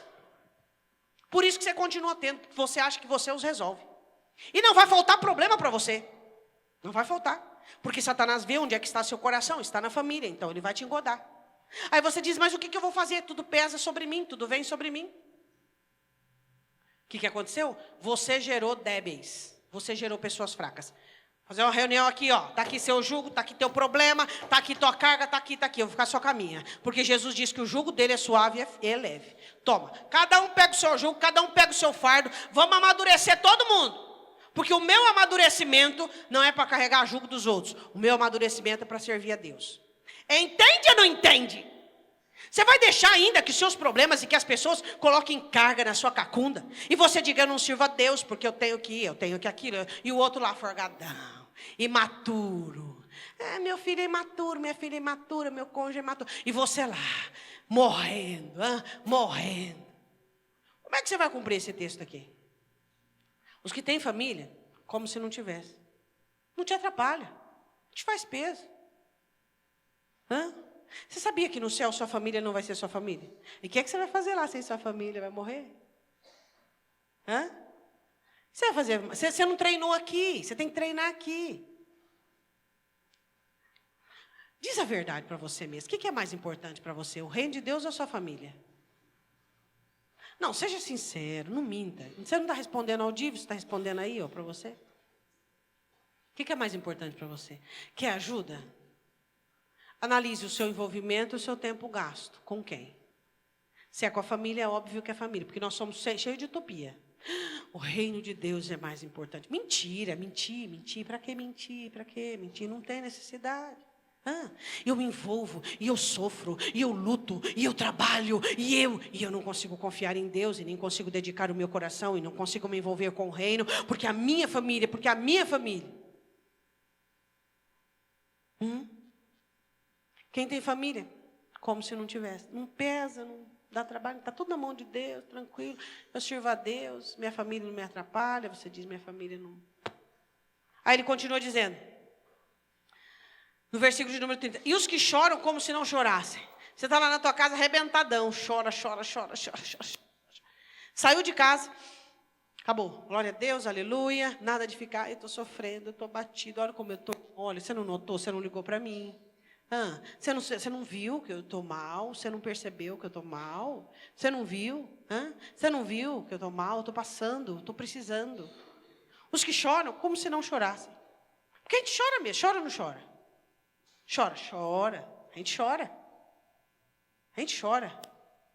Por isso que você continua tendo, porque você acha que você os resolve. E não vai faltar problema para você, não vai faltar. Porque Satanás vê onde é que está seu coração, está na família, então ele vai te engodar. Aí você diz, mas o que eu vou fazer? Tudo pesa sobre mim, tudo vem sobre mim. O que aconteceu? Você gerou débeis, você gerou pessoas fracas. Fazer uma reunião aqui, ó, tá aqui seu jugo, tá aqui teu problema, tá aqui tua carga, tá aqui, eu vou ficar só com a minha. Porque Jesus disse que o jugo dele é suave e é leve. Toma, cada um pega o seu jugo, cada um pega o seu fardo, vamos amadurecer todo mundo. Porque o meu amadurecimento não é para carregar jugo dos outros. O meu amadurecimento é para servir a Deus. Entende ou não entende? Você vai deixar ainda que os seus problemas e que as pessoas coloquem carga na sua cacunda? E você diga, eu não sirvo a Deus porque eu tenho que ir, eu tenho que aquilo. E o outro lá forgadão, imaturo. Meu filho é imaturo, minha filha é imatura, meu cônjuge é imaturo. E você lá, morrendo, morrendo. Como é que você vai cumprir esse texto aqui? Os que têm família, como se não tivesse. Não te atrapalha. Não te faz peso. Você sabia que no céu sua família não vai ser sua família? E o que é que você vai fazer lá sem sua família? Vai morrer? Você vai fazer? Você não treinou aqui. Você tem que treinar aqui. Diz a verdade para você mesmo. O que é mais importante para você? O reino de Deus ou a sua família? Não, seja sincero, não minta. Você não está respondendo ao Divo, você está respondendo aí, para você? O que é mais importante para você? Quer ajuda? Analise o seu envolvimento e o seu tempo gasto. Com quem? Se é com a família, é óbvio que é família, porque nós somos cheios de utopia. O reino de Deus é mais importante. Mentira, mentir. Para que mentir? Para que mentir? Não tem necessidade. Eu me envolvo, e eu sofro, e eu luto, e eu trabalho, e eu não consigo confiar em Deus, e nem consigo dedicar o meu coração, e não consigo me envolver com o reino, porque a minha família. Quem tem família? Como se não tivesse. Não pesa, não dá trabalho, está tudo na mão de Deus, tranquilo. Eu sirvo a Deus, minha família não me atrapalha, você diz, minha família não. Aí ele continua dizendo, no versículo de número 30. E os que choram como se não chorassem. Você está lá na tua casa arrebentadão. Chora. Saiu de casa. Acabou. Glória a Deus, aleluia. Nada de ficar, eu estou sofrendo, eu estou batido. Olha como eu estou. Olha, você não notou, você não ligou para mim. Você não viu que eu estou mal? Você não percebeu que eu estou mal? Você não viu? Você não viu que eu estou mal? Eu estou passando, estou precisando. Os que choram como se não chorassem. Porque a gente chora mesmo. Chora ou não chora? Chora. A gente chora.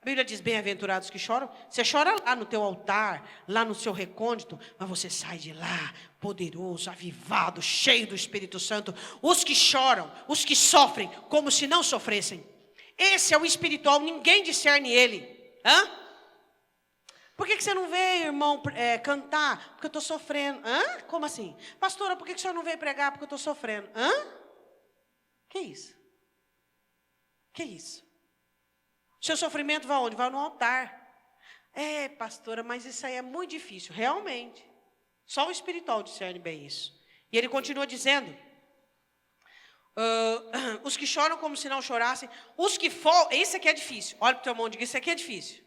A Bíblia diz, bem-aventurados que choram. Você chora lá no teu altar, lá no seu recôndito, mas você sai de lá, poderoso, avivado, cheio do Espírito Santo. Os que choram, os que sofrem, como se não sofressem. Esse é o espiritual, ninguém discerne ele. Por que você não veio, irmão, cantar? Porque eu estou sofrendo. Como assim? Pastora, por que o senhor não veio pregar? Porque eu estou sofrendo. Que isso? Seu sofrimento vai onde? Vai no altar. Pastora, mas isso aí é muito difícil. Realmente. Só o espiritual discerne bem isso. E ele continua dizendo, os que choram como se não chorassem, os que folgam, isso aqui é difícil. Olha para o teu irmão e diga, isso aqui é difícil.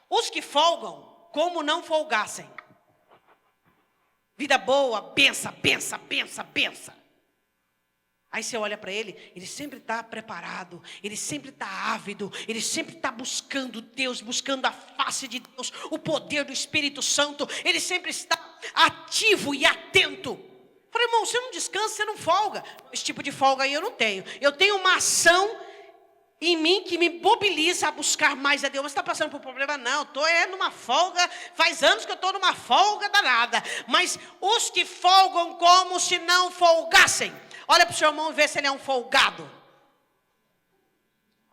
Os que folgam como não folgassem. Vida boa, benção. Aí você olha para ele sempre está preparado, ele sempre está ávido, ele sempre está buscando Deus, buscando a face de Deus, o poder do Espírito Santo, ele sempre está ativo e atento. Falei, irmão, você não descansa, você não folga. Esse tipo de folga aí eu não tenho. Eu tenho uma ação em mim que me mobiliza a buscar mais a Deus. Mas você está passando por problema? Não, estou numa folga, faz anos que eu estou numa folga danada. Mas os que folgam como se não folgassem. Olha para o seu irmão e vê se ele é um folgado.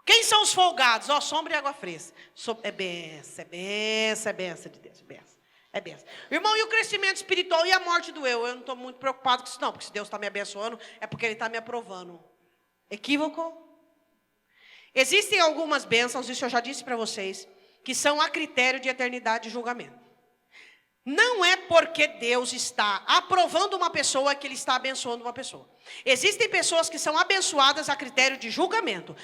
Quem são os folgados? Ó, sombra e água fresca. É benção, é benção, é benção de Deus, é benção. É benção. Irmão, e o crescimento espiritual e a morte do eu? Eu não estou muito preocupado com isso não, porque se Deus está me abençoando, é porque Ele está me aprovando. Equívoco? Existem algumas bênçãos, isso eu já disse para vocês, que são a critério de eternidade e julgamento. Não é porque Deus está aprovando uma pessoa que Ele está abençoando uma pessoa. Existem pessoas que são abençoadas a critério de julgamento.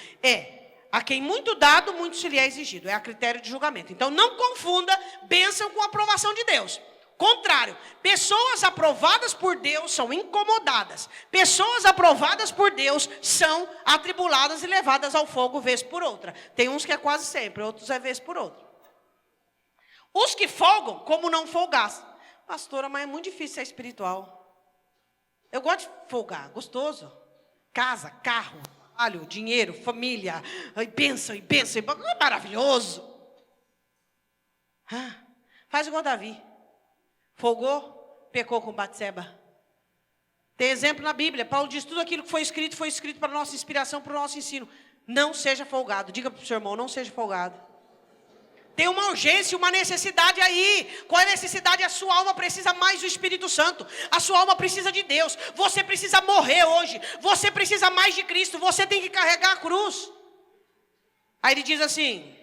A quem muito dado, muito se lhe é exigido. É a critério de julgamento. Então não confunda bênção com aprovação de Deus. Contrário, pessoas aprovadas por Deus são incomodadas. Pessoas aprovadas por Deus são atribuladas e levadas ao fogo vez por outra. Tem uns que é quase sempre, outros é vez por outra. Os que folgam, como não folgassem. Pastora, mas é muito difícil ser espiritual. Eu gosto de folgar, gostoso. Casa, carro, trabalho, dinheiro, família, bênção, maravilhoso. Faz igual Davi. Folgou, pecou com Batseba. Tem exemplo na Bíblia. Paulo diz, tudo aquilo que foi escrito para a nossa inspiração, para o nosso ensino. Não seja folgado. Diga para o seu irmão, não seja folgado. Tem uma urgência, uma necessidade aí. Qual é a necessidade? A sua alma precisa mais do Espírito Santo. A sua alma precisa de Deus. Você precisa morrer hoje. Você precisa mais de Cristo. Você tem que carregar a cruz. Aí ele diz assim,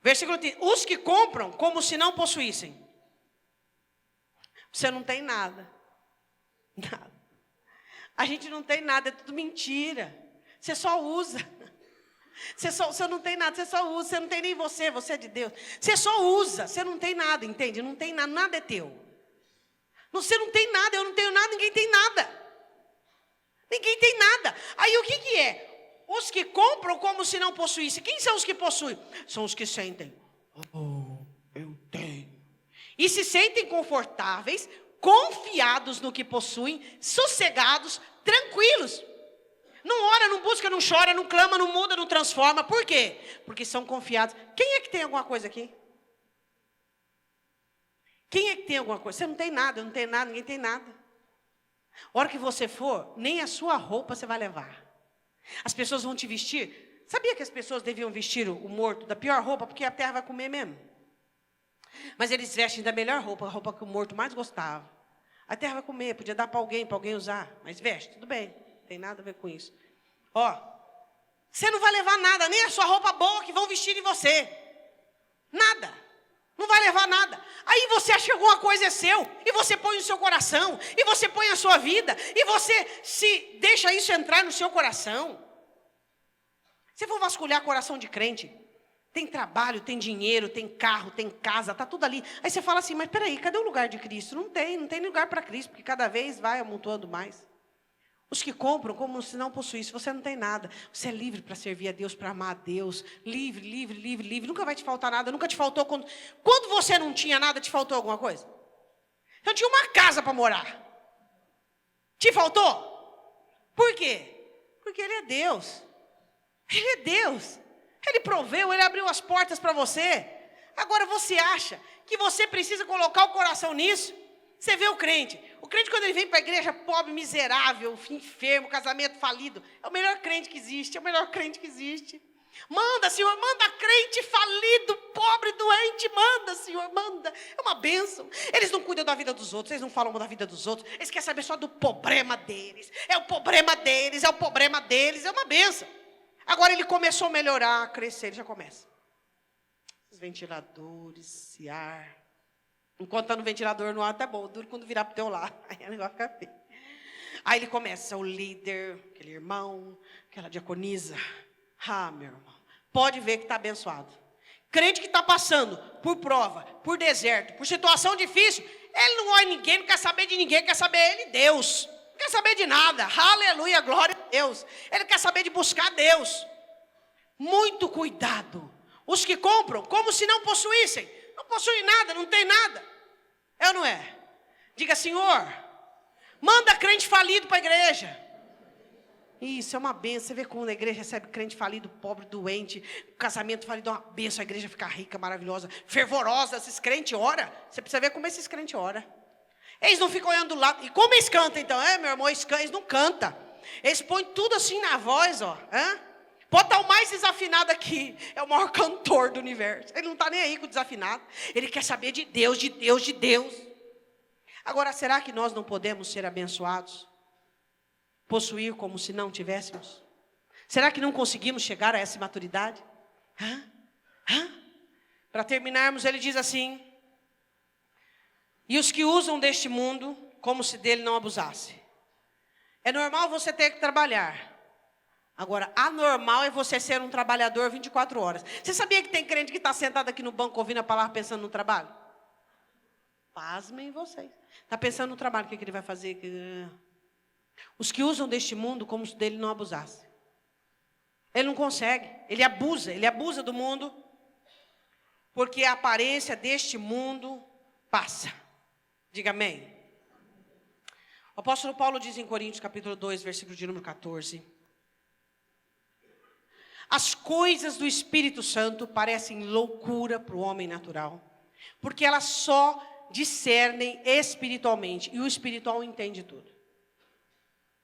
versículo 30, os que compram como se não possuíssem. Você não tem nada. Nada. A gente não tem nada, é tudo mentira. Você só usa. Você não tem nada, você só usa. Você não tem nem você é de Deus. Você só usa, você não tem nada, entende? Não tem nada, nada é teu. Você não tem nada, eu não tenho nada, ninguém tem nada. Ninguém tem nada. Aí o que é? Os que compram como se não possuíssem. Quem são os que possuem? São os que sentem. Eu tenho. E se sentem confortáveis, confiados no que possuem, sossegados, tranquilos. Não ora, não busca, não chora, não clama, não muda, não transforma. Por quê? Porque são confiados. Quem é que tem alguma coisa aqui? Quem é que tem alguma coisa? Você não tem nada, eu não tenho nada, ninguém tem nada. A hora que você for, nem a sua roupa você vai levar. As pessoas vão te vestir. Sabia que as pessoas deviam vestir o morto da pior roupa? Porque a terra vai comer mesmo. Mas eles vestem da melhor roupa, a roupa que o morto mais gostava. A terra vai comer, podia dar para alguém usar. Mas veste, tudo bem, não tem nada a ver com isso. Você não vai levar nada, nem a sua roupa boa que vão vestir em você. Nada. Não vai levar nada. Aí você acha que alguma coisa é seu, e você põe no seu coração, e você põe a sua vida, e você se deixa isso entrar no seu coração. Se for vasculhar coração de crente, tem trabalho, tem dinheiro, tem carro, tem casa, está tudo ali. Aí você fala assim, mas peraí, cadê o lugar de Cristo? Não tem lugar para Cristo, porque cada vez vai amontoando mais. Os que compram como se não possuísse, você não tem nada. Você é livre para servir a Deus, para amar a Deus. Livre. Nunca vai te faltar nada, nunca te faltou. Quando você não tinha nada, te faltou alguma coisa? Eu tinha uma casa para morar. Te faltou? Por quê? Porque Ele é Deus. Ele é Deus. Ele proveu, Ele abriu as portas para você. Agora você acha que você precisa colocar o coração nisso? Você vê o crente quando ele vem para a igreja pobre, miserável, enfermo, casamento falido, é o melhor crente que existe, Manda, Senhor, manda crente falido, pobre, doente, manda, Senhor, manda. É uma bênção. Eles não cuidam da vida dos outros, eles não falam da vida dos outros, eles querem saber só do problema deles. É o problema deles, é uma bênção. Agora ele começou a melhorar, a crescer, ele já começa. Os ventiladores, esse ar. Enquanto está no ventilador, no ar está bom, duro quando virar para o teu lado. Aí o negócio fica feio. Aí ele começa, o líder, aquele irmão, aquela diaconisa. Meu irmão, pode ver que está abençoado. Crente que está passando por prova, por deserto, por situação difícil, ele não olha ninguém, não quer saber de ninguém, quer saber ele, Deus. Não quer saber de nada, aleluia, glória a Deus. Ele quer saber de buscar Deus. Muito cuidado. Os que compram como se não possuíssem. Não possuem nada, não tem nada. É ou não é? Diga, Senhor, manda crente falido para a igreja. Isso é uma benção. Você vê como a igreja recebe crente falido, pobre, doente, casamento falido, é uma benção. A igreja fica rica, maravilhosa, fervorosa. Esses crentes oram. Você precisa ver como esses crentes oram. Eles não ficam olhando do lado. E como eles cantam então? Meu irmão, eles não cantam. Eles põem tudo assim na voz, ó. Pode estar o mais desafinado aqui. É o maior cantor do universo. Ele não está nem aí com o desafinado. Ele quer saber de Deus, de Deus, de Deus. Agora, será que nós não podemos ser abençoados? Possuir como se não tivéssemos? Será que não conseguimos chegar a essa maturidade? Para terminarmos, ele diz assim: e os que usam deste mundo, como se dele não abusasse. É normal você ter que trabalhar. Agora, anormal é você ser um trabalhador 24 horas. Você sabia que tem crente que está sentado aqui no banco ouvindo a palavra pensando no trabalho? Pasmem vocês. Está pensando no trabalho, o que ele vai fazer? Os que usam deste mundo como se dele não abusasse. Ele não consegue, ele abusa do mundo, porque a aparência deste mundo passa. Diga amém. O apóstolo Paulo diz em Coríntios capítulo 2, versículo de número 14. As coisas do Espírito Santo parecem loucura para o homem natural, porque elas só discernem espiritualmente, e o espiritual entende tudo.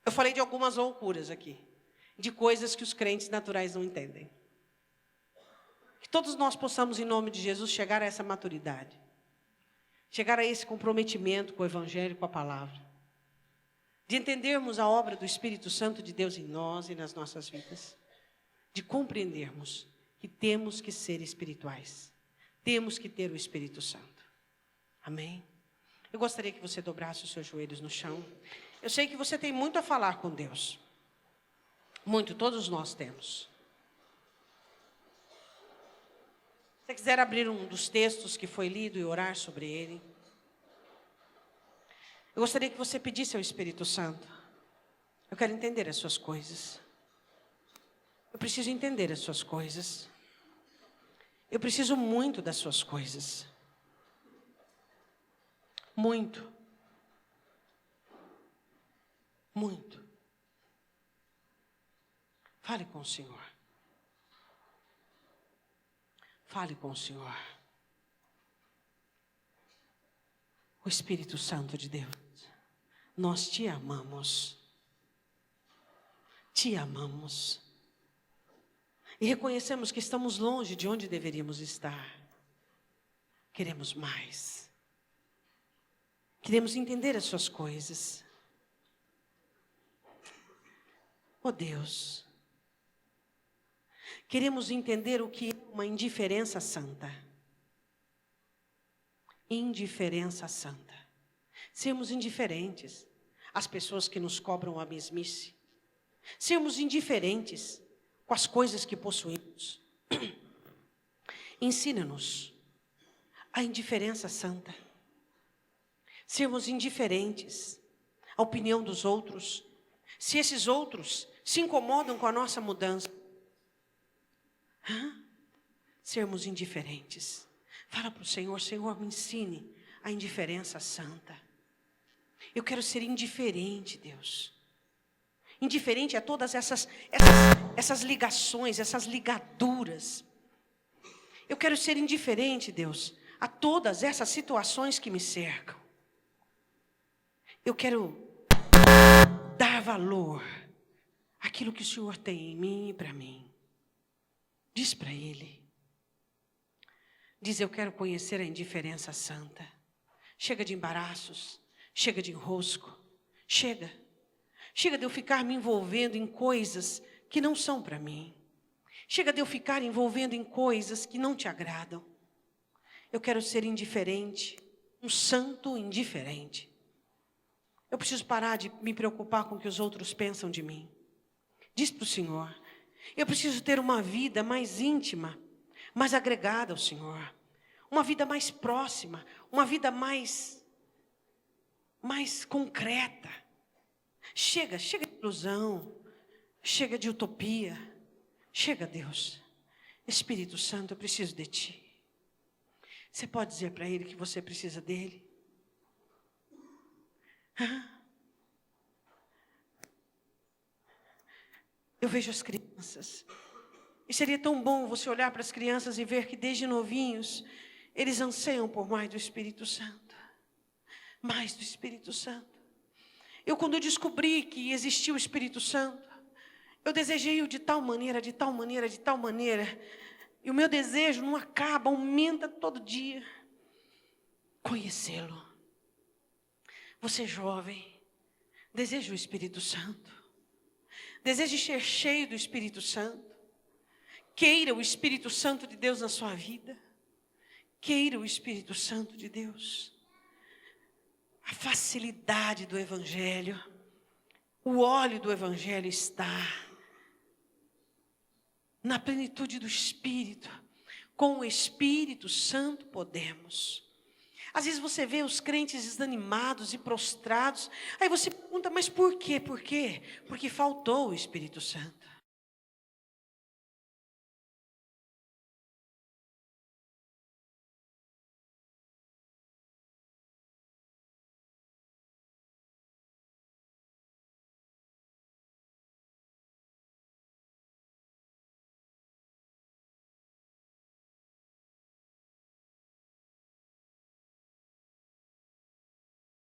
Eu falei de algumas loucuras aqui, de coisas que os crentes naturais não entendem. Que todos nós possamos, em nome de Jesus, chegar a essa maturidade, chegar a esse comprometimento com o Evangelho, com a palavra, de entendermos a obra do Espírito Santo de Deus em nós e nas nossas vidas, de compreendermos que temos que ser espirituais, temos que ter o Espírito Santo. Amém? Eu gostaria que você dobrasse os seus joelhos no chão. Eu sei que você tem muito a falar com Deus. Muito, todos nós temos. Se você quiser abrir um dos textos que foi lido e orar sobre ele, eu gostaria que você pedisse ao Espírito Santo: eu quero entender as suas coisas. Eu preciso entender as suas coisas. Eu preciso muito das suas coisas. Muito. Muito. Fale com o Senhor. Fale com o Senhor. O Espírito Santo de Deus, nós te amamos. Te amamos. E reconhecemos que estamos longe de onde deveríamos estar. Queremos mais. Queremos entender as suas coisas. Oh Deus, queremos entender o que é uma indiferença santa. Indiferença santa. Sermos indiferentes às pessoas que nos cobram a mesmice. Sermos indiferentes com as coisas que possuímos. Ensina-nos a indiferença santa. Sermos indiferentes à opinião dos outros. Se esses outros se incomodam com a nossa mudança. Sermos indiferentes. Fala para o Senhor: Senhor, me ensine a indiferença santa. Eu quero ser indiferente, Deus. Indiferente a todas essas ligações, essas ligaduras. Eu quero ser indiferente, Deus, a todas essas situações que me cercam. Eu quero dar valor àquilo que o Senhor tem em mim e para mim. Diz para Ele. Diz: eu quero conhecer a indiferença santa. Chega de embaraços, chega de enrosco, chega. Chega de eu ficar me envolvendo em coisas que não são para mim. Chega de eu ficar envolvendo em coisas que não te agradam. Eu quero ser indiferente, um santo indiferente. Eu preciso parar de me preocupar com o que os outros pensam de mim. Diz para o Senhor: eu preciso ter uma vida mais íntima, mais agregada ao Senhor. Uma vida mais próxima, uma vida mais concreta. Chega de ilusão, chega de utopia. Chega, Deus. Espírito Santo, eu preciso de Ti. Você pode dizer para Ele que você precisa dEle? vejo as crianças. E seria tão bom você olhar para as crianças e ver que desde novinhos, eles anseiam por mais do Espírito Santo. Mais do Espírito Santo. Quando eu descobri que existia o Espírito Santo, eu desejei-o de tal maneira, de tal maneira, de tal maneira. E o meu desejo não acaba, aumenta todo dia. Conhecê-lo. Você jovem, deseja o Espírito Santo. Deseje ser cheio do Espírito Santo. Queira o Espírito Santo de Deus na sua vida. Queira o Espírito Santo de Deus. A facilidade do Evangelho. O óleo do Evangelho está na plenitude do Espírito. Com o Espírito Santo podemos. Às vezes você vê os crentes desanimados e prostrados. Aí você pergunta, mas por quê? Por quê? Porque faltou o Espírito Santo.